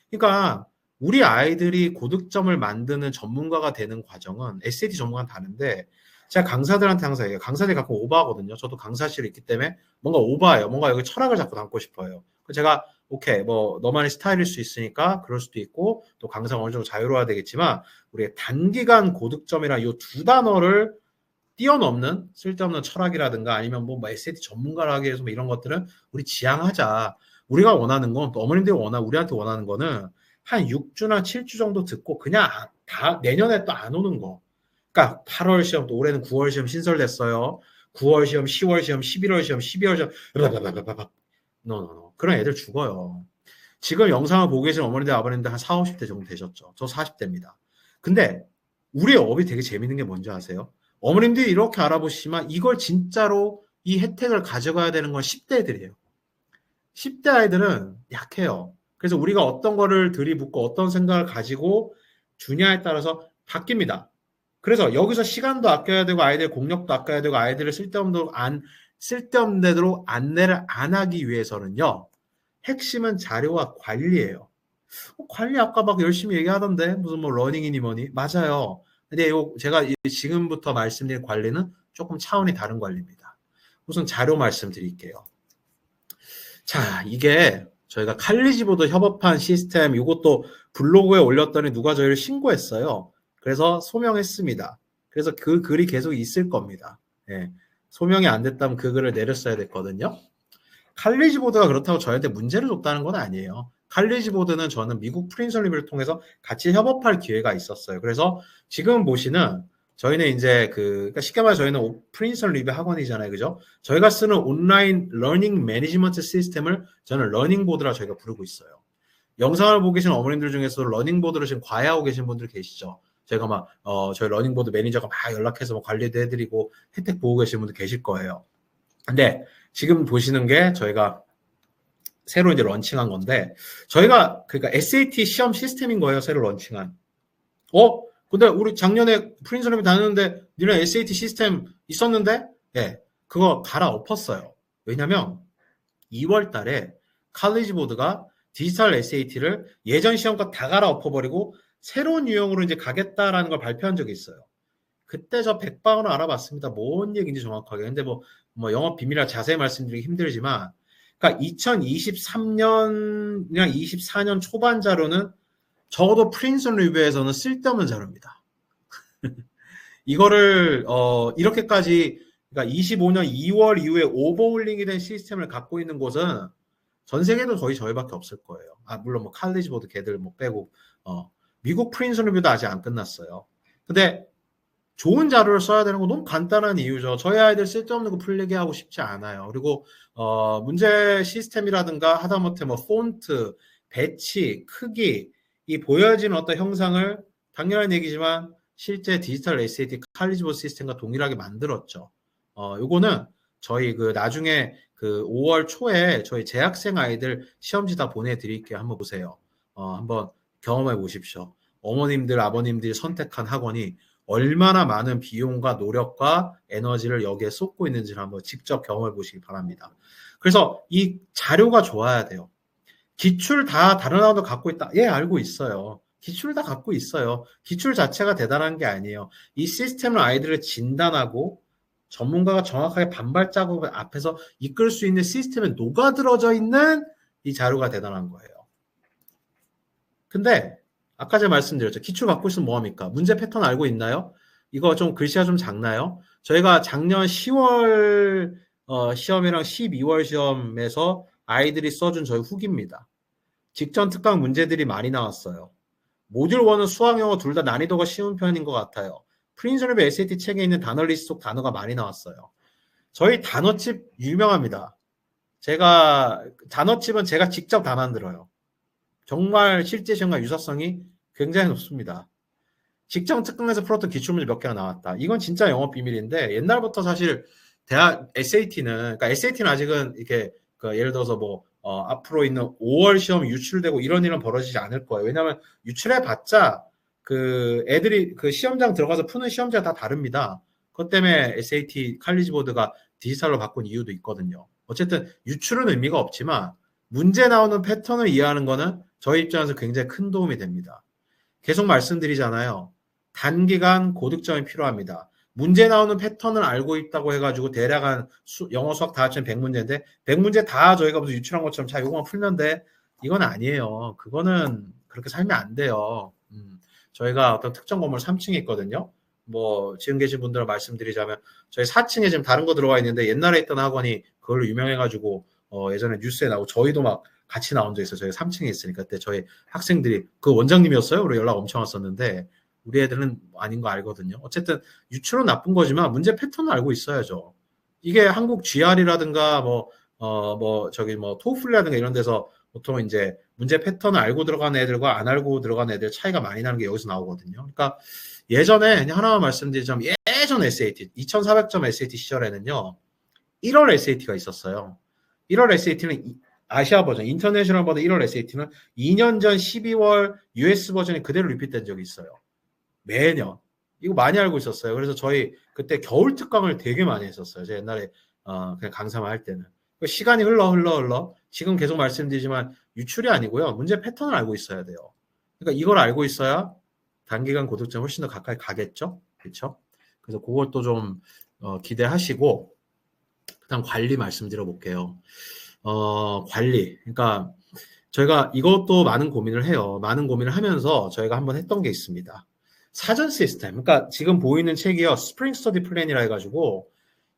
그러니까 우리 아이들이 고득점을 만드는 전문가가 되는 과정은 SAT 전문가는 다른데 제가 강사들한테 항상 얘기해요. 강사들이 가끔 오버하거든요. 저도 강사실에 있기 때문에 뭔가 오버해요. 뭔가 여기 철학을 자꾸 담고 싶어요. 제가 오케이 뭐 너만의 스타일일 수 있으니까 그럴 수도 있고 또 강사가 어느 정도 자유로워야 되겠지만 우리 단기간 고득점이란 이 두 단어를 뛰어넘는 쓸데없는 철학이라든가 아니면 뭐 SAT 전문가를 하기 위해서 뭐 이런 것들은 우리 지양하자. 우리가 원하는 건 또 어머님들이 우리한테 원하는 거는 한 6주나 7주 정도 듣고 그냥 다 내년에 또 안 오는 거. 그러니까 8월 시험 또 올해는 9월 시험 신설됐어요. 9월 시험, 10월 시험, 11월 시험, 12월 시험 노노노 그런 애들 죽어요. 지금 영상을 보고 계신 어머님들 아버님들 한 4, 50대 정도 되셨죠. 저 40대입니다. 근데 우리 업이 되게 재밌는 게 뭔지 아세요? 어머님들이 이렇게 알아보시지만 이걸 진짜로 이 혜택을 가져가야 되는 건 10대 애들이에요. 10대 아이들은 약해요. 그래서 우리가 어떤 거를 들이붓고 어떤 생각을 가지고 주냐에 따라서 바뀝니다. 그래서 여기서 시간도 아껴야 되고 아이들 공력도 아껴야 되고 아이들을 쓸데없는 데로 안내를 안 하기 위해서는요. 핵심은 자료와 관리예요. 관리 아까 막 열심히 얘기하던데 무슨 뭐 러닝이니 뭐니 맞아요. 근데 제가 지금부터 말씀드릴 관리는 조금 차원이 다른 관리입니다. 우선 자료 말씀드릴게요. 자, 이게 저희가 칼리지보드 협업한 시스템 이것도 블로그에 올렸더니 누가 저희를 신고했어요. 그래서 소명했습니다. 그래서 그 글이 계속 있을 겁니다. 예, 소명이 안 됐다면 그 글을 내렸어야 됐거든요. 칼리지보드가 그렇다고 저희한테 문제를 줬다는 건 아니에요. 칼리지보드는 저는 미국 프린스 리뷰를 통해서 같이 협업할 기회가 있었어요. 그래서 지금 보시는 저희는 이제 그러니까 쉽게 말해 저희는 프린스 리뷰 학원이잖아요. 그죠? 저희가 쓰는 온라인 러닝 매니지먼트 시스템을 저는 러닝보드라 저희가 부르고 있어요. 영상을 보고 계신 어머님들 중에서 러닝보드를 지금 과외하고 계신 분들 계시죠? 제가 막 저희 러닝보드 매니저가 막 연락해서 뭐 관리도 해드리고 혜택 보고 계신 분들 계실 거예요. 근데 지금 보시는 게 저희가 새로 이제 런칭한 건데 저희가 그러니까 SAT 시험 시스템인 거예요. 새로 런칭한. 근데 우리 작년에 프린스룸에 다녔는데 니네 SAT 시스템 있었는데 예, 그거 갈아엎었어요. 왜냐면 2월 달에 칼리지보드가 디지털 SAT를 예전 시험과 다 갈아엎어버리고 새로운 유형으로 이제 가겠다라는 걸 발표한 적이 있어요. 그때 저 백방으로 알아봤습니다. 뭔 얘기인지 정확하게. 근데 뭐 영업 비밀이라 자세히 말씀드리기 힘들지만, 그러니까 2023년, 그냥 24년 초반 자료는 적어도 프린스 리뷰에서는 쓸데없는 자료입니다. 이거를, 이렇게까지, 그러니까 25년 2월 이후에 오버홀링이 된 시스템을 갖고 있는 곳은 전 세계도 거의 저희밖에 없을 거예요. 물론 뭐 칼리지보드 걔들 뭐 빼고, 미국 프린스 리뷰도 아직 안 끝났어요. 근데 좋은 자료를 써야 되는 건 너무 간단한 이유죠. 저희 아이들 쓸데없는 거 풀리게 하고 싶지 않아요. 그리고 문제 시스템이라든가 하다못해 뭐 폰트, 배치, 크기 이 보여지는 어떤 형상을 당연한 얘기지만 실제 디지털 SAT 칼리지보드 시스템과 동일하게 만들었죠. 요거는 저희 그 나중에 그 5월 초에 저희 재학생 아이들 시험지 다 보내드릴게요. 한번 보세요. 한번 경험해 보십시오. 어머님들, 아버님들이 선택한 학원이 얼마나 많은 비용과 노력과 에너지를 여기에 쏟고 있는지를 한번 직접 경험해 보시기 바랍니다. 그래서 이 자료가 좋아야 돼요. 기출 다 다른 학원도 갖고 있다. 예, 알고 있어요. 기출 다 갖고 있어요. 기출 자체가 대단한 게 아니에요. 이 시스템을 아이들을 진단하고 전문가가 정확하게 반발자국 앞에서 이끌 수 있는 시스템에 녹아들어져 있는 이 자료가 대단한 거예요. 근데 아까 제가 말씀드렸죠. 기출 갖고 있으면 뭐합니까? 문제 패턴 알고 있나요? 이거 좀 글씨가 좀 작나요? 저희가 작년 10월 시험이랑 12월 시험에서 아이들이 써준 저희 후기입니다. 직전 특강 문제들이 많이 나왔어요. 모듈 1은 수학, 영어 둘 다 난이도가 쉬운 편인 것 같아요. 프린스럽의 SAT 책에 있는 단어 리스트 속 단어가 많이 나왔어요. 저희 단어집 유명합니다. 제가 단어집은 제가 직접 다 만들어요. 정말 실제 시험과 유사성이 굉장히 높습니다. 직전 특강에서 풀었던 기출문제 몇 개가 나왔다. 이건 진짜 영업 비밀인데 옛날부터 사실 대학 SAT는 그러니까 SAT는 아직은 이렇게 예를 들어서 뭐 앞으로 있는 5월 시험 유출되고 이런 일은 벌어지지 않을 거예요. 왜냐하면 유출해봤자 그 애들이 그 시험장 들어가서 푸는 시험지가 다 다릅니다. 그것 때문에 SAT 칼리지 보드가 디지털로 바꾼 이유도 있거든요. 어쨌든 유출은 의미가 없지만 문제 나오는 패턴을 이해하는 거는 저희 입장에서 굉장히 큰 도움이 됩니다. 계속 말씀드리잖아요. 단기간 고득점이 필요합니다. 문제 나오는 패턴을 알고 있다고 해가지고 대략 한 영어 수학 다 합치면 100문제인데 100문제 다 저희가 무슨 유출한 것처럼 자 요거만 풀면 돼. 이건 아니에요. 그거는 그렇게 살면 안 돼요. 저희가 어떤 특정 건물 3층에 있거든요. 뭐 지금 계신 분들은 말씀드리자면 저희 4층에 지금 다른 거 들어와 있는데 옛날에 있던 학원이 그걸로 유명해가지고 예전에 뉴스에 나오고 저희도 막 같이 나온 적 있어요. 저희 3층에 있으니까 그때 저희 학생들이 그 원장님이었어요. 우리 연락 엄청 왔었는데 우리 애들은 아닌 거 알거든요. 어쨌든 유출은 나쁜 거지만 문제 패턴을 알고 있어야죠. 이게 한국 GR이라든가 저기 토플이라든가 이런 데서 보통 이제 문제 패턴을 알고 들어가는 애들과 안 알고 들어가는 애들 차이가 많이 나는 게 여기서 나오거든요. 그러니까 예전에 그냥 하나만 말씀드리자면 예전 SAT 2400점 SAT 시절에는요. 1월 SAT가 있었어요. 1월 SAT는 아시아 버전, 인터내셔널 버전 1월 SAT는 2년 전 12월 US 버전이 그대로 리핏된 적이 있어요. 매년. 이거 많이 알고 있었어요. 그래서 저희 그때 겨울 특강을 되게 많이 했었어요. 제가 옛날에 그냥 강사만 할 때는. 시간이 흘러 지금 계속 말씀드리지만 유출이 아니고요. 문제 패턴을 알고 있어야 돼요. 그러니까 이걸 알고 있어야 단기간 고득점 훨씬 더 가까이 가겠죠. 그렇죠? 그래서 그것도 좀 기대하시고 그다음 관리 말씀드려 볼게요. 관리. 그러니까 저희가 이것도 많은 고민을 해요. 많은 고민을 하면서 저희가 한번 했던 게 있습니다. 사전 시스템. 그러니까 지금 보이는 책이요. 스프링 스터디 플랜이라 해가지고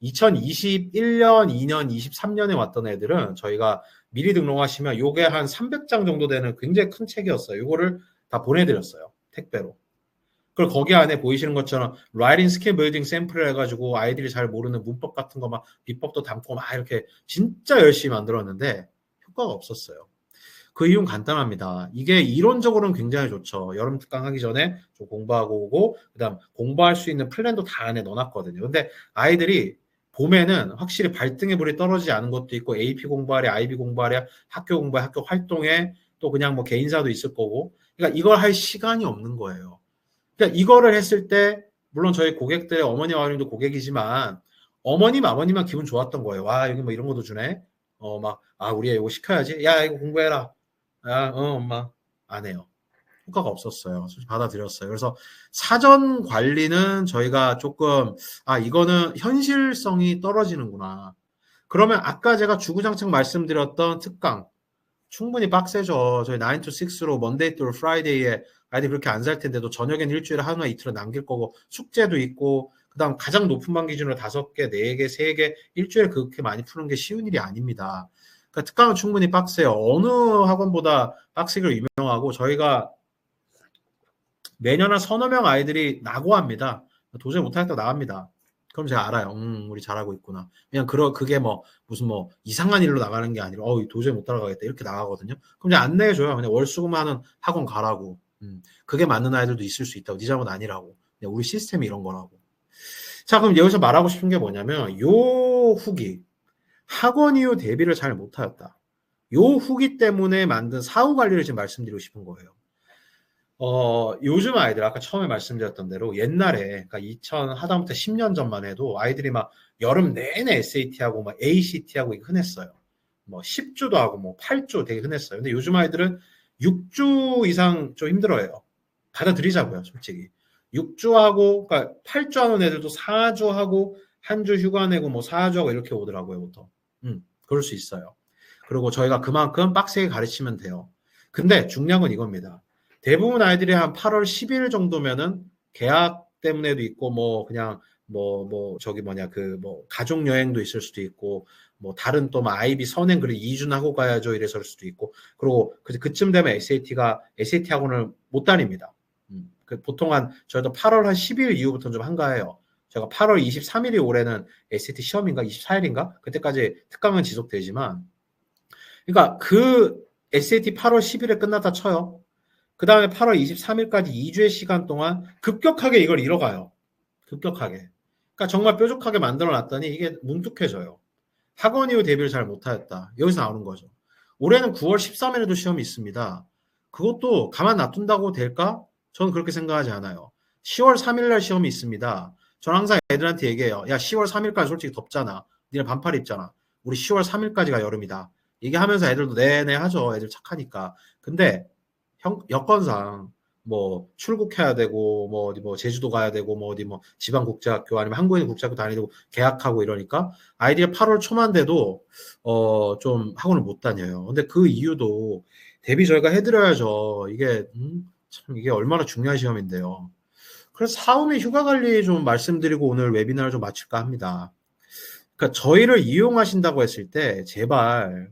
2021년, 2년, 23년에 왔던 애들은 저희가 미리 등록하시면 요게 한 300장 정도 되는 굉장히 큰 책이었어요. 요거를 다 보내드렸어요. 택배로. 그리고 거기 안에 보이시는 것처럼 라이팅 스킬 빌딩 샘플을 해가지고 아이들이 잘 모르는 문법 같은 거 막 비법도 담고 막 이렇게 진짜 열심히 만들었는데 효과가 없었어요. 그 이유는 간단합니다. 이게 이론적으로는 굉장히 좋죠. 여름 특강 하기 전에 좀 공부하고 오고 그다음 공부할 수 있는 플랜도 다 안에 넣어놨거든요. 근데 아이들이 봄에는 확실히 발등에 불이 떨어지지 않은 것도 있고 AP 공부하랴, IB 공부하랴, 학교 공부에 학교 활동에 또 그냥 뭐 개인사도 있을 거고 그러니까 이걸 할 시간이 없는 거예요. 그러니까 이거를 했을 때 물론 저희 고객들의 어머니 아버님도 고객이지만 어머님 아버님만 기분 좋았던 거예요. 와 여기 뭐 이런 것도 주네. 우리 애 이거 시켜야지. 야 이거 공부해라. 엄마 안 해요. 효과가 없었어요. 솔직히 받아들였어요. 그래서 사전 관리는 저희가 조금 이거는 현실성이 떨어지는구나. 그러면 아까 제가 주구장창 말씀드렸던 특강 충분히 빡세죠. 저희 9 to 6로 먼데이 to 프라이데이에 아이들이 그렇게 안 살 텐데도 저녁엔 일주일에 하루나 이틀은 남길 거고 숙제도 있고 그다음 가장 높은 반 기준으로 5개, 4개, 3개 일주일에 그렇게 많이 푸는 게 쉬운 일이 아닙니다. 그러니까 특강은 충분히 빡세요. 어느 학원보다 빡세기로 유명하고 저희가 매년 한 서너 명 아이들이 낙오합니다. 도저히 못하겠다 나갑니다. 그럼 제가 알아요. 우리 잘하고 있구나. 그냥 그게 무슨 이상한 일로 나가는 게 아니라 도저히 못 따라가겠다 이렇게 나가거든요. 그럼 그냥 안 내줘요. 그냥 월수금하는 학원 가라고. 그게 맞는 아이들도 있을 수 있다고. 네 잘못 아니라고. 그냥 우리 시스템이 이런 거라고. 자 그럼 여기서 말하고 싶은 게 뭐냐면 요 후기 학원 이후 대비를 잘 못하였다. 요 후기 때문에 만든 사후 관리를 지금 말씀드리고 싶은 거예요. 요즘 아이들 아까 처음에 말씀드렸던 대로 옛날에 그러니까 2000 하다못해 10년 전만 해도 아이들이 막 여름 내내 SAT하고 막 ACT하고 이거 흔했어요. 10주도 하고 8주 되게 흔했어요. 근데 요즘 아이들은 6주 이상 좀 힘들어해요. 받아들이자고요, 솔직히. 6주 하고 그러니까 8주 하는 애들도 4주 하고 한 주 휴가 내고 4주 하고 이렇게 오더라고요, 보통. 그럴 수 있어요. 그리고 저희가 그만큼 빡세게 가르치면 돼요. 근데 중요한 건 이겁니다. 대부분 아이들이 한 8월 10일 정도면은 계약 때문에도 있고 뭐 그냥 저기 뭐냐 그 뭐 가족 여행도 있을 수도 있고 뭐 다른 또 뭐 아이비 선행 그래 2준 하고 가야죠 이래서일 수도 있고 그리고 그쯤 되면 SAT 학원을 못 다닙니다. 그 보통 한 저희도 8월 한 10일 이후부터는 좀 한가해요. 제가 8월 23일이 올해는 SAT 시험인가 24일인가 그때까지 특강은 지속되지만 그러니까 그 SAT 8월 10일에 끝났다 쳐요. 그 다음에 8월 23일까지 2주의 시간 동안 급격하게 이걸 잃어가요. 급격하게. 그러니까 정말 뾰족하게 만들어 놨더니 이게 뭉툭해져요. 학원 이후 대비를 잘 못하였다. 여기서 나오는 거죠. 올해는 9월 13일에도 시험이 있습니다. 그것도 가만 놔둔다고 될까? 저는 그렇게 생각하지 않아요. 10월 3일 날 시험이 있습니다. 저는 항상 애들한테 얘기해요. 야, 10월 3일까지 솔직히 덥잖아. 니네 반팔 입잖아. 우리 10월 3일까지가 여름이다. 얘기하면서 애들도 네네 하죠. 애들 착하니까. 근데 여건상 뭐 출국해야 되고 뭐 어디 뭐 제주도 가야 되고 뭐 어디 뭐 지방 국제학교 아니면 한국인 국제학교 다니고 계약하고 이러니까 아이들이 8월 초만 돼도 좀 학원을 못 다녀요. 근데 그 이유도 대비 저희가 해드려야죠. 이게 참 이게 얼마나 중요한 시험인데요. 그래서 사후에 휴가 관리 좀 말씀드리고 오늘 웨비나를 좀 마칠까 합니다. 그러니까 저희를 이용하신다고 했을 때 제발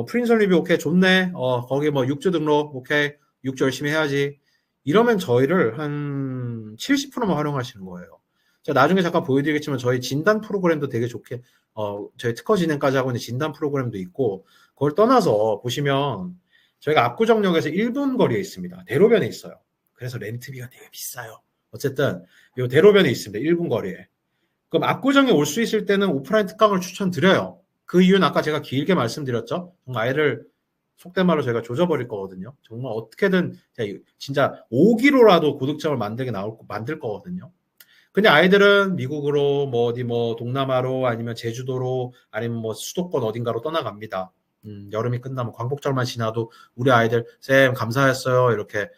프린스 리뷰 오케이 좋네. 거기 뭐 6주 등록 오케이 6주 열심히 해야지. 이러면 저희를 한 70%만 활용하시는 거예요. 제가 나중에 잠깐 보여드리겠지만 저희 진단 프로그램도 되게 좋게 저희 특허 진행까지 하고 있는 진단 프로그램도 있고 그걸 떠나서 보시면 저희가 압구정역에서 1분 거리에 있습니다. 대로변에 있어요. 그래서 렌트비가 되게 비싸요. 어쨌든 이 대로변에 있습니다. 1분 거리에. 그럼 압구정에 올 수 있을 때는 오프라인 특강을 추천드려요. 그 이유는 아까 제가 길게 말씀드렸죠. 정말 아이를 속된 말로 저희가 조져버릴 거거든요. 정말 어떻게든 진짜 5기로라도 고득점을 만들 거거든요. 근데 아이들은 미국으로 뭐 어디 뭐 동남아로 아니면 제주도로 아니면 뭐 수도권 어딘가로 떠나갑니다. 여름이 끝나면 광복절만 지나도 우리 아이들 쌤 감사했어요 이렇게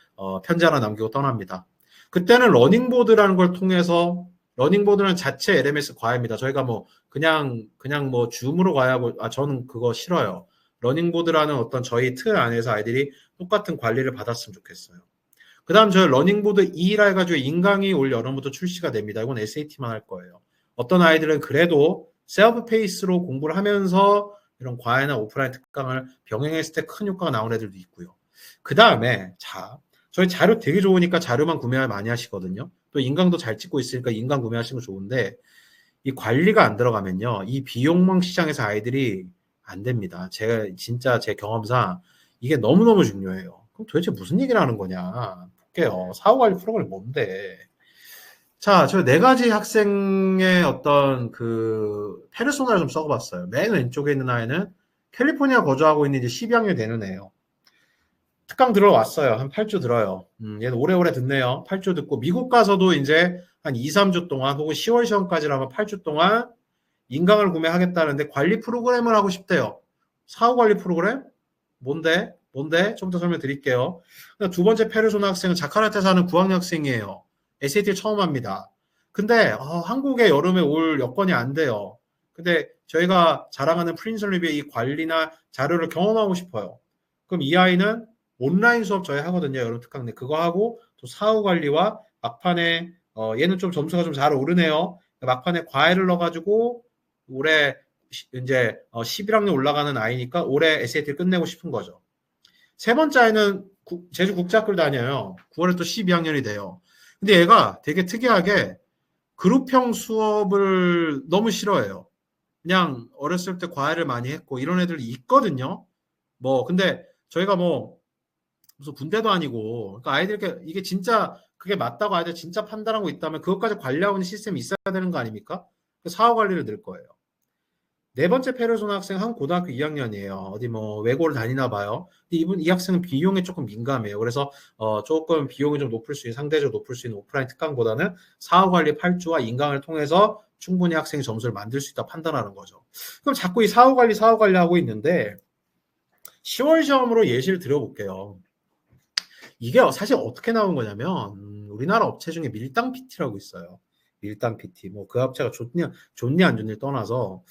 편지 하나 남기고 떠납니다. 그때는 러닝보드라는 걸 통해서 러닝보드는 자체 LMS 과외입니다. 저희가 뭐 그냥 뭐 줌으로 과외하고 저는 그거 싫어요. 러닝보드라는 어떤 저희 틀 안에서 아이들이 똑같은 관리를 받았으면 좋겠어요. 그 다음 저희 러닝보드 2라 해가지고 인강이 올 여름부터 출시가 됩니다. 이건 SAT만 할 거예요. 어떤 아이들은 그래도 셀프 페이스로 공부를 하면서 이런 과외나 오프라인 특강을 병행했을 때 큰 효과가 나온 애들도 있고요. 그 다음에 저희 자료 되게 좋으니까 자료만 구매 많이 하시거든요. 또 인강도 잘 찍고 있으니까 인강 구매하시는 거 좋은데 이 관리가 안 들어가면요. 이 비용망 시장에서 아이들이 안 됩니다. 진짜 제 경험상 이게 너무너무 중요해요. 그럼 도대체 무슨 얘기를 하는 거냐? 볼게요. 사후관리 프로그램이 뭔데? 자, 저 4가지 학생의 어떤 그 페르소나를 좀 써봤어요. 맨 왼쪽에 있는 아이는 캘리포니아 거주하고 있는 이제 12학년이 되는 애예요. 특강 들어왔어요. 한 8주 들어요. 얘는 오래오래 듣네요. 8주 듣고 미국 가서도 이제 한 2, 3주 동안 혹은 10월 시험까지라면 8주 동안 인강을 구매하겠다는데 관리 프로그램을 하고 싶대요. 사후관리 프로그램? 뭔데? 좀 더 설명드릴게요. 두 번째 페르소나 학생은 자카르타에 사는 9학년 학생이에요. SAT를 처음 합니다. 근데 한국에 여름에 올 여건이 안 돼요. 근데 저희가 자랑하는 프린스 리뷰의 이 관리나 자료를 경험하고 싶어요. 그럼 이 아이는 온라인 수업 저희 하거든요. 여름 특강 내 그거 하고 또 사후 관리와 막판에 얘는 좀 점수가 좀 잘 오르네요. 막판에 과외를 넣어가지고 올해 이제 11학년 올라가는 아이니까 올해 SAT를 끝내고 싶은 거죠. 세 번째 아이는 제주 국제학교를 다녀요. 9월에 또 12학년이 돼요. 근데 얘가 되게 특이하게 그룹형 수업을 너무 싫어해요. 그냥 어렸을 때 과외를 많이 했고 이런 애들이 있거든요. 근데 저희가 무슨 군대도 아니고 그러니까 아이들 이게 진짜 그게 맞다고 아이들 진짜 판단하고 있다면 그것까지 관리하고 있는 시스템이 있어야 되는 거 아닙니까? 사후 관리를 늘 거예요. 네 번째 페르소나 학생 한 고등학교 2학년이에요. 어디 외고를 다니나 봐요. 근데 이 학생은 비용에 조금 민감해요. 그래서 조금 비용이 좀 상대적으로 높을 수 있는 오프라인 특강보다는 사후 관리 8주와 인강을 통해서 충분히 학생이 점수를 만들 수 있다 판단하는 거죠. 그럼 자꾸 이 사후 관리 하고 있는데 10월 시험으로 예시를 드려볼게요. 이게 사실 어떻게 나온 거냐면 우리나라 업체 중에 밀당 PT라고 있어요. 밀당 PT. 그 업체가 좋니 안 좋니 떠나서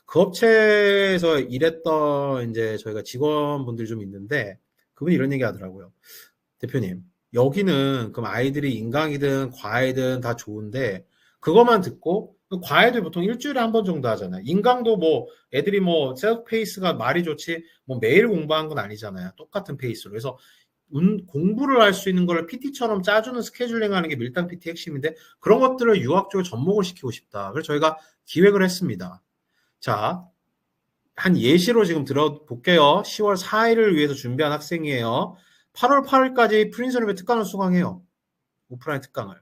그 업체에서 일했던 이제 저희가 직원분들이 좀 있는데 그분이 이런 얘기 하더라고요. 대표님, 여기는 그럼 아이들이 인강이든 과외든 다 좋은데 그것만 듣고 과외도 보통 일주일에 한 번 정도 하잖아요. 인강도 뭐 애들이 뭐 셀프 페이스가 말이 좋지 뭐 매일 공부한 건 아니잖아요. 똑같은 페이스로. 그래서 공부를 할 수 있는 걸 PT처럼 짜주는 스케줄링 하는 게 밀당 PT 핵심인데 그런 것들을 유학적으로 접목을 시키고 싶다. 그래서 저희가 기획을 했습니다. 자, 한 예시로 지금 들어볼게요. 10월 4일을 위해서 준비한 학생이에요. 8월 8일까지 프린스홀의 특강을 수강해요. 오프라인 특강을.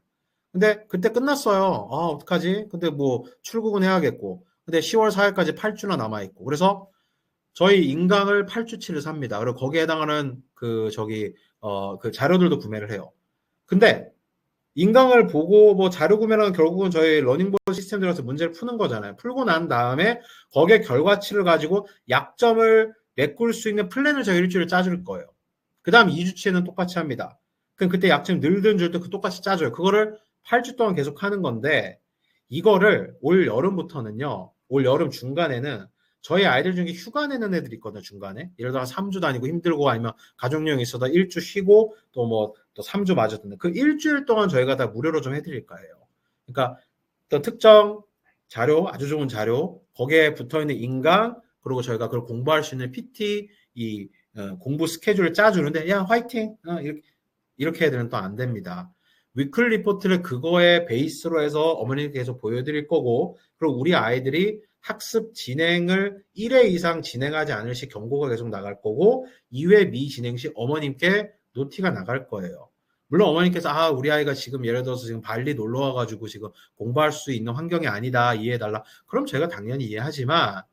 근데 그때 끝났어요. 아, 어떡하지? 근데 뭐 출국은 해야겠고. 근데 10월 4일까지 8주나 남아있고. 그래서 저희 인강을 8주치를 삽니다. 그리고 거기에 해당하는 그 자료들도 구매를 해요. 근데 인강을 보고 뭐 자료 구매는 결국은 저희 러닝보드 시스템 들어가서 문제를 푸는 거잖아요. 풀고 난 다음에 거기에 결과치를 가지고 약점을 메꿀 수 있는 플랜을 저희 일주일에 짜줄 거예요. 그 다음 2주치에는 똑같이 합니다. 그럼 그때 약점 늘든 줄든 그 똑같이 짜줘요. 그거를 8주 동안 계속 하는 건데 이거를 올 여름부터는요. 올 여름 중간에는 저희 아이들 중에 휴가 내는 애들이 있거든요. 중간에. 예를 들어 3주 다니고 힘들고 아니면 가족여행 있어도 1주 쉬고 또 3주 마저 듣는 그 일주일 동안 저희가 다 무료로 좀 해드릴 거예요. 그러니까 어떤 특정 자료, 아주 좋은 자료, 거기에 붙어있는 인강, 그리고 저희가 그걸 공부할 수 있는 PT, 공부 스케줄을 짜주는데, 야, 화이팅! 이렇게 해야 되는 또 안 됩니다. 위클리 리포트를 그거에 베이스로 해서 어머니께 계속 보여드릴 거고, 그리고 우리 아이들이 학습 진행을 1회 이상 진행하지 않을 시 경고가 계속 나갈 거고, 2회 미진행 시 어머님께 노티가 나갈 거예요. 물론 어머니께서 우리 아이가 지금 예를 들어서 지금 발리 놀러 와가지고 지금 공부할 수 있는 환경이 아니다 이해해달라. 그럼 제가 당연히 이해하지만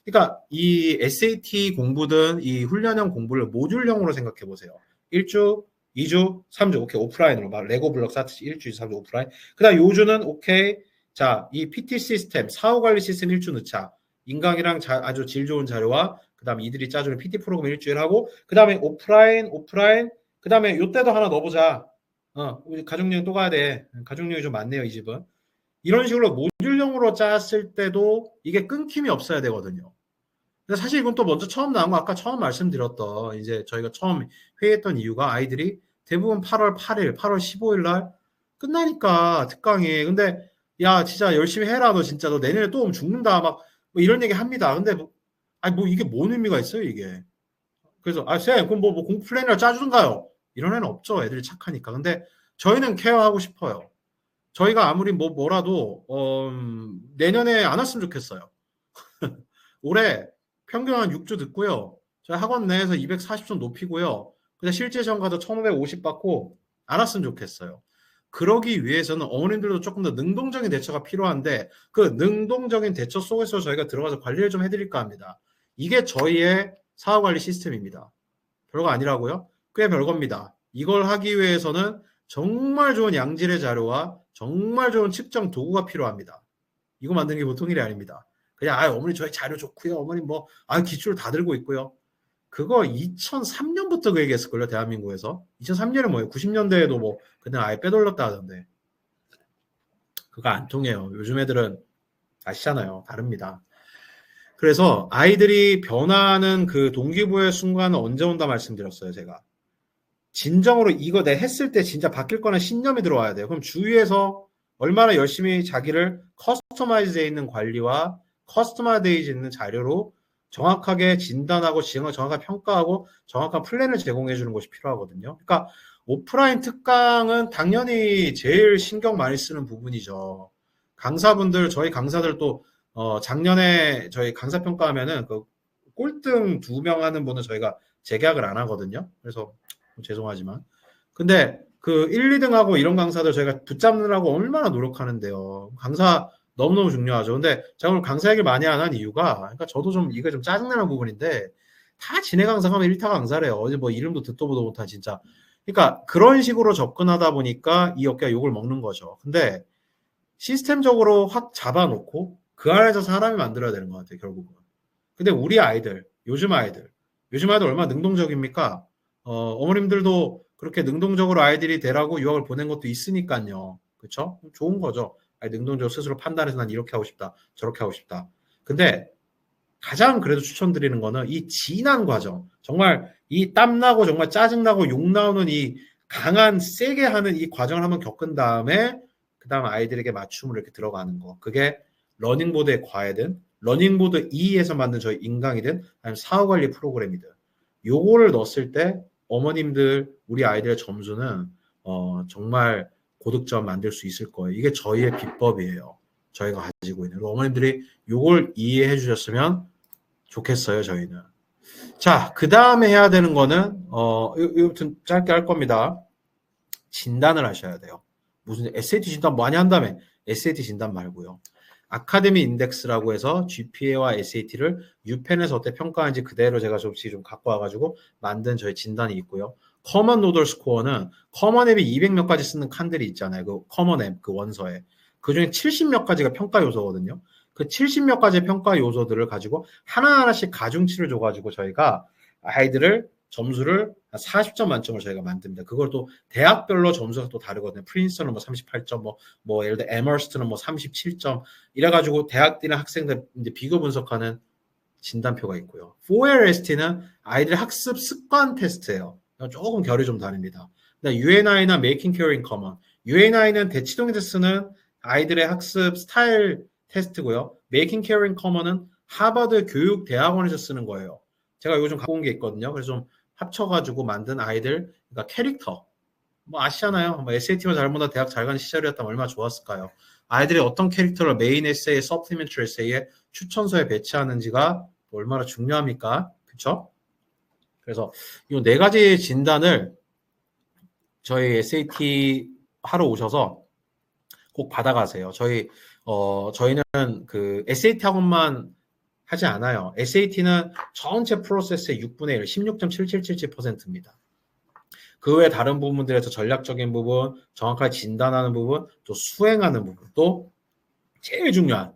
그러니까 이 SAT 공부든 이 훈련형 공부를 모듈형으로 생각해 보세요. 1주, 2주, 3주 오케이 오프라인으로 막 레고 블럭 쌓듯이 1주, 2주, 3주 오프라인. 그다음 요주는 오케이 자 이 PT 시스템 사후 관리 시스템 1주 넣자. 인강이랑 아주 질 좋은 자료와 그다음 이들이 짜주는 PT 프로그램 일주일 하고 그다음에 오프라인 그 다음에 요때도 하나 넣어보자. 우리 가족여행 또 가야 돼. 가족여행이 좀 많네요, 이 집은. 이런 식으로 모듈형으로 짰을 때도 이게 끊김이 없어야 되거든요. 근데 사실 이건 또 먼저 처음 나온 거 아까 처음 말씀드렸던 이제 저희가 처음 회의했던 이유가 아이들이 대부분 8월 8일, 8월 15일 날 끝나니까 특강이. 근데 야, 진짜 열심히 해라. 너 진짜 너 내년에 또 오면 죽는다. 막 뭐 이런 얘기 합니다. 근데 뭐 이게 뭔 의미가 있어요, 이게. 그래서 쌤 그럼 뭐 공부 플랜을 짜주든가요? 이런 애는 없죠. 애들이 착하니까. 근데 저희는 케어하고 싶어요. 저희가 아무리 뭐라도 내년에 안 왔으면 좋겠어요. 올해 평균 한 6주 듣고요. 저희 학원 내에서 240점 높이고요. 근데 실제 시험 가도 1550 받고 안 왔으면 좋겠어요. 그러기 위해서는 어머님들도 조금 더 능동적인 대처가 필요한데 그 능동적인 대처 속에서 저희가 들어가서 관리를 좀 해드릴까 합니다. 이게 저희의 사후관리 시스템입니다. 별거 아니라고요? 꽤 별겁니다. 이걸 하기 위해서는 정말 좋은 양질의 자료와 정말 좋은 측정 도구가 필요합니다. 이거 만드는 게 보통 일이 아닙니다. 그냥 어머니 저희 자료 좋고요. 어머니 기출 다 들고 있고요. 그거 2003년부터 그 얘기했을걸요. 대한민국에서. 2003년에 뭐예요? 90년대에도 그냥 아예 빼돌렸다 하던데. 그거 안 통해요. 요즘 애들은 아시잖아요. 다릅니다. 그래서 아이들이 변화하는 그 동기부여의 순간은 언제 온다 말씀드렸어요. 제가. 진정으로 이거 내 했을 때 진짜 바뀔 거는 신념이 들어와야 돼요. 그럼 주위에서 얼마나 열심히 자기를 커스터마이즈되어 있는 관리와 커스터마이즈되어 있는 자료로 정확하게 진단하고 정확하게 평가하고 정확한 플랜을 제공해 주는 것이 필요하거든요. 그러니까 오프라인 특강은 당연히 제일 신경 많이 쓰는 부분이죠. 강사분들, 저희 강사들도 작년에 저희 강사 평가하면은 그 꼴등 2명 하는 분은 저희가 재계약을 안 하거든요. 그래서 죄송하지만. 근데 그 1, 2등하고 이런 강사들 저희가 붙잡느라고 얼마나 노력하는데요. 강사 너무너무 중요하죠. 근데 제가 오늘 강사 얘기를 많이 안 한 이유가, 그러니까 저도 좀 이게 좀 짜증나는 부분인데, 다 진해 강사 가면 1타 강사래요. 어제 이름도 듣도 보도 못한 진짜. 그러니까 그런 식으로 접근하다 보니까 이 어깨가 욕을 먹는 거죠. 근데 시스템적으로 확 잡아놓고 그 안에서 사람이 만들어야 되는 것 같아요, 결국은. 근데 우리 아이들, 요즘 아이들 얼마나 능동적입니까? 어머님들도 그렇게 능동적으로 아이들이 되라고 유학을 보낸 것도 있으니까요. 그렇죠? 좋은 거죠. 능동적으로 스스로 판단해서 난 이렇게 하고 싶다. 저렇게 하고 싶다. 근데 가장 그래도 추천드리는 거는 이 진한 과정. 정말 이 땀나고 정말 짜증나고 욕 나오는 이 강한 세게 하는 이 과정을 한번 겪은 다음에 그 다음 아이들에게 맞춤으로 이렇게 들어가는 거. 그게 러닝보드의 과외든 러닝보드 2에서 만든 저희 인강이든 아니면 사후관리 프로그램이든 요거를 넣었을 때 어머님들 우리 아이들의 점수는 정말 고득점 만들 수 있을 거예요. 이게 저희의 비법이에요. 저희가 가지고 있는 어머님들이 요걸 이해해 주셨으면 좋겠어요. 저희는. 자, 그 다음에 해야 되는 거는 이거부터 짧게 할 겁니다. 진단을 하셔야 돼요. 무슨 SAT 진단 많이 한다며 SAT 진단 말고요. 아카데미 인덱스라고 해서 GPA와 SAT를 유펜에서 어떻게 평가하는지 그대로 제가 좀 갖고 와가지고 만든 저희 진단이 있고요. 커먼 노덜 스코어는 커먼 앱이 200몇 가지 쓰는 칸들이 있잖아요. 그 커먼 앱 그 원서에. 그 중에 70몇 가지가 평가 요소거든요. 그 70몇 가지 평가 요소들을 가지고 하나하나씩 가중치를 줘가지고 저희가 아이들을 점수를 40점 만점을 저희가 만듭니다. 그걸 또 대학별로 점수가 또 다르거든요. 프린스턴은 뭐 38점, 뭐 예를 들어 에머스트는 뭐 37점 이래가지고 대학들이나 학생들 이제 비교 분석하는 진단표가 있고요. 4LST는 아이들의 학습 습관 테스트예요. 조금 결이 좀 다릅니다. UNI나 Making Caring Common. UNI는 대치동에서 쓰는 아이들의 학습 스타일 테스트고요. Making Caring Common은 하버드 교육대학원에서 쓰는 거예요. 제가 요즘 갖고 온 게 있거든요. 그래서 좀 합쳐가지고 만든 아이들, 그러니까 캐릭터. 뭐 아시잖아요. 뭐 SAT만 잘 보다 대학 잘 가는 시절이었다면 얼마나 좋았을까요? 아이들이 어떤 캐릭터를 메인 에세이, 서플리멘터리 에세이에 추천서에 배치하는지가 얼마나 중요합니까? 그렇죠? 그래서 이 네 가지 진단을 저희 SAT 하러 오셔서 꼭 받아가세요. 저희는 그 SAT 학원만 하지 않아요. SAT는 전체 프로세스의 6분의 1, 16.7777%입니다. 그 외에 다른 부분들에서 전략적인 부분, 정확하게 진단하는 부분, 또 수행하는 부분, 또 제일 중요한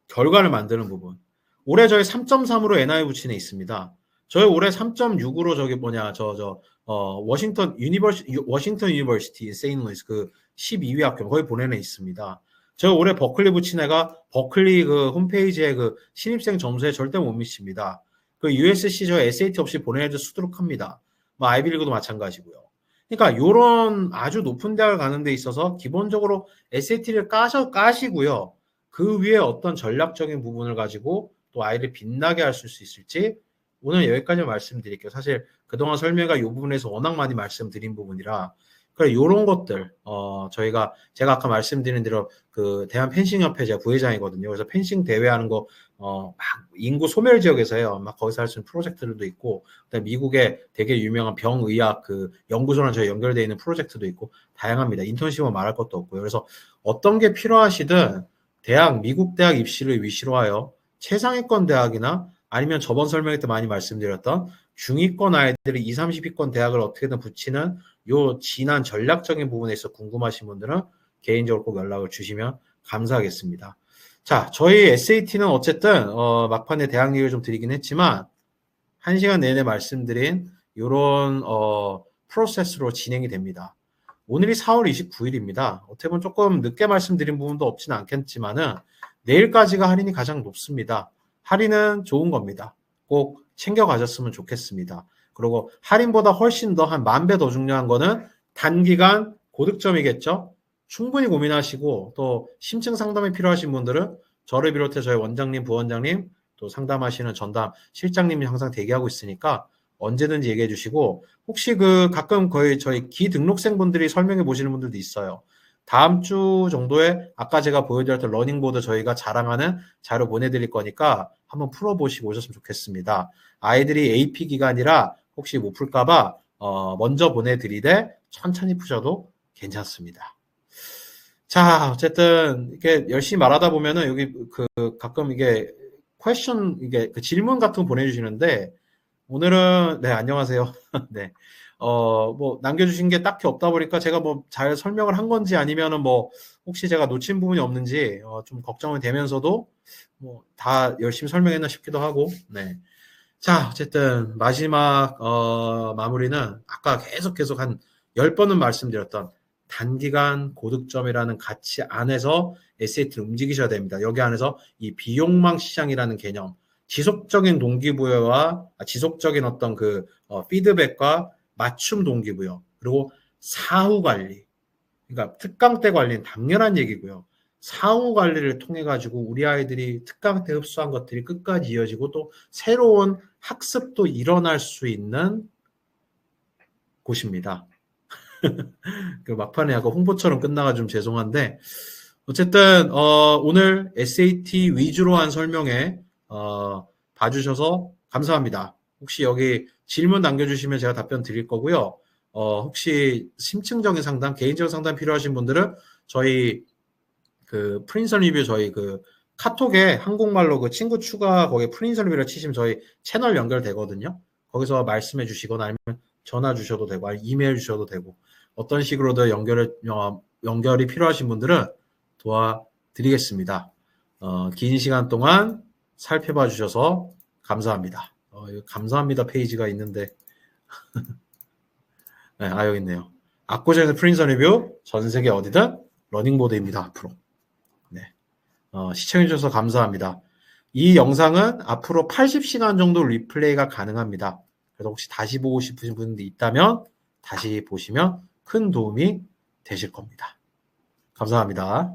결과를 만드는 부분. 올해 저희 3.3으로 NI 부친에 있습니다. 저희 올해 3.6으로 워싱턴 유니버시티 세인트루이스 그 12위 학교 거기 보내내 있습니다. 저희 올해 버클리 부친 애가 버클리 그 홈페이지에 그 신입생 점수에 절대 못 미칩니다. 그 USC 저 SAT 없이 보내내도 수두룩합니다. 뭐 아이비리그도 마찬가지고요. 그러니까 요런 아주 높은 대학을 가는 데 있어서 기본적으로 SAT를 까시고요. 그 위에 어떤 전략적인 부분을 가지고 또 아이를 빛나게 할 수 있을지 오늘 여기까지 말씀드릴게요. 사실 그동안 설명회가 이 부분에서 워낙 많이 말씀드린 부분이라 그래 요런 것들 제가 아까 말씀드린 대로 그 대한 펜싱협회 제가 부회장이거든요. 그래서 펜싱 대회하는 거 막 인구 소멸 지역에서 해요. 막 거기서 할 수 있는 프로젝트들도 있고 그다음에 미국에 되게 유명한 병의학 그 연구소랑 저희 연결되어 있는 프로젝트도 있고 다양합니다. 인턴십은 말할 것도 없고요. 그래서 어떤 게 필요하시든 미국 대학 입시를 위시로 하여 최상위권 대학이나 아니면 저번 설명회 때 많이 말씀드렸던 중위권 아이들이 20, 30위권 대학을 어떻게든 붙이는 요 진한 전략적인 부분에 있어 궁금하신 분들은 개인적으로 꼭 연락을 주시면 감사하겠습니다. 자, 저희 SAT는 어쨌든 막판에 대학 얘기를 좀 드리긴 했지만 1시간 내내 말씀드린 요런 프로세스로 진행이 됩니다. 오늘이 4월 29일입니다. 어떻게 보면 조금 늦게 말씀드린 부분도 없지는 않겠지만은 내일까지가 할인이 가장 높습니다. 할인은 좋은 겁니다. 꼭 챙겨가셨으면 좋겠습니다. 그리고 할인보다 훨씬 더 한 10,000배 더 중요한 거는 단기간 고득점이겠죠. 충분히 고민하시고 또 심층 상담이 필요하신 분들은 저를 비롯해 저희 원장님, 부원장님 또 상담하시는 전담 실장님이 항상 대기하고 있으니까 언제든지 얘기해 주시고 혹시 가끔 거의 저희 기등록생 분들이 설명해 보시는 분들도 있어요. 다음 주 정도에 아까 제가 보여드렸던 러닝보드 저희가 자랑하는 자료 보내드릴 거니까 한번 풀어보시고 오셨으면 좋겠습니다. 아이들이 AP 기간이라 혹시 못 풀까봐 먼저 보내드리되 천천히 푸셔도 괜찮습니다. 자, 어쨌든 이게 열심히 말하다 보면은 여기 가끔 이게 퀘션 이게 질문 같은 거 보내주시는데 오늘은 네 안녕하세요. 네. 뭐 남겨주신 게 딱히 없다 보니까 제가 뭐 잘 설명을 한 건지 아니면은 뭐 혹시 제가 놓친 부분이 없는지 좀 걱정이 되면서도 뭐 다 열심히 설명했나 싶기도 하고 네. 자, 어쨌든 마지막 마무리는 아까 계속 한 10번은 말씀드렸던 단기간 고득점이라는 가치 안에서 SAT를 움직이셔야 됩니다. 여기 안에서 이 비용망 시장이라는 개념 지속적인 동기부여와 지속적인 어떤 그 피드백과 맞춤 동기부여, 그리고 사후 관리. 그러니까 특강 때 관리는 당연한 얘기고요. 사후 관리를 통해 가지고 우리 아이들이 특강 때 흡수한 것들이 끝까지 이어지고 또 새로운 학습도 일어날 수 있는 곳입니다. 그 막판에 약간 홍보처럼 끝나가 좀 죄송한데 어쨌든 오늘 SAT 위주로 한 설명에 봐주셔서 감사합니다. 혹시 여기 질문 남겨주시면 제가 답변 드릴 거고요. 혹시 심층적인 상담, 개인적인 상담 필요하신 분들은 저희 그 프린선 리뷰 저희 그 카톡에 한국말로 그 친구 추가 거기에 프린선 리뷰를 치시면 저희 채널 연결되거든요. 거기서 말씀해 주시거나 아니면 전화 주셔도 되고 아니면 이메일 주셔도 되고 어떤 식으로든 연결이 필요하신 분들은 도와드리겠습니다. 긴 시간 동안 살펴봐 주셔서 감사합니다. 감사합니다 페이지가 있는데 네, 여기 있네요. 압구정에서 프린선 리뷰 전 세계 어디든 러닝보드입니다. 앞으로. 네. 시청해 주셔서 감사합니다. 이 영상은 앞으로 80시간 정도 리플레이가 가능합니다. 그래서 혹시 다시 보고 싶으신 분들이 있다면 다시 보시면 큰 도움이 되실 겁니다. 감사합니다.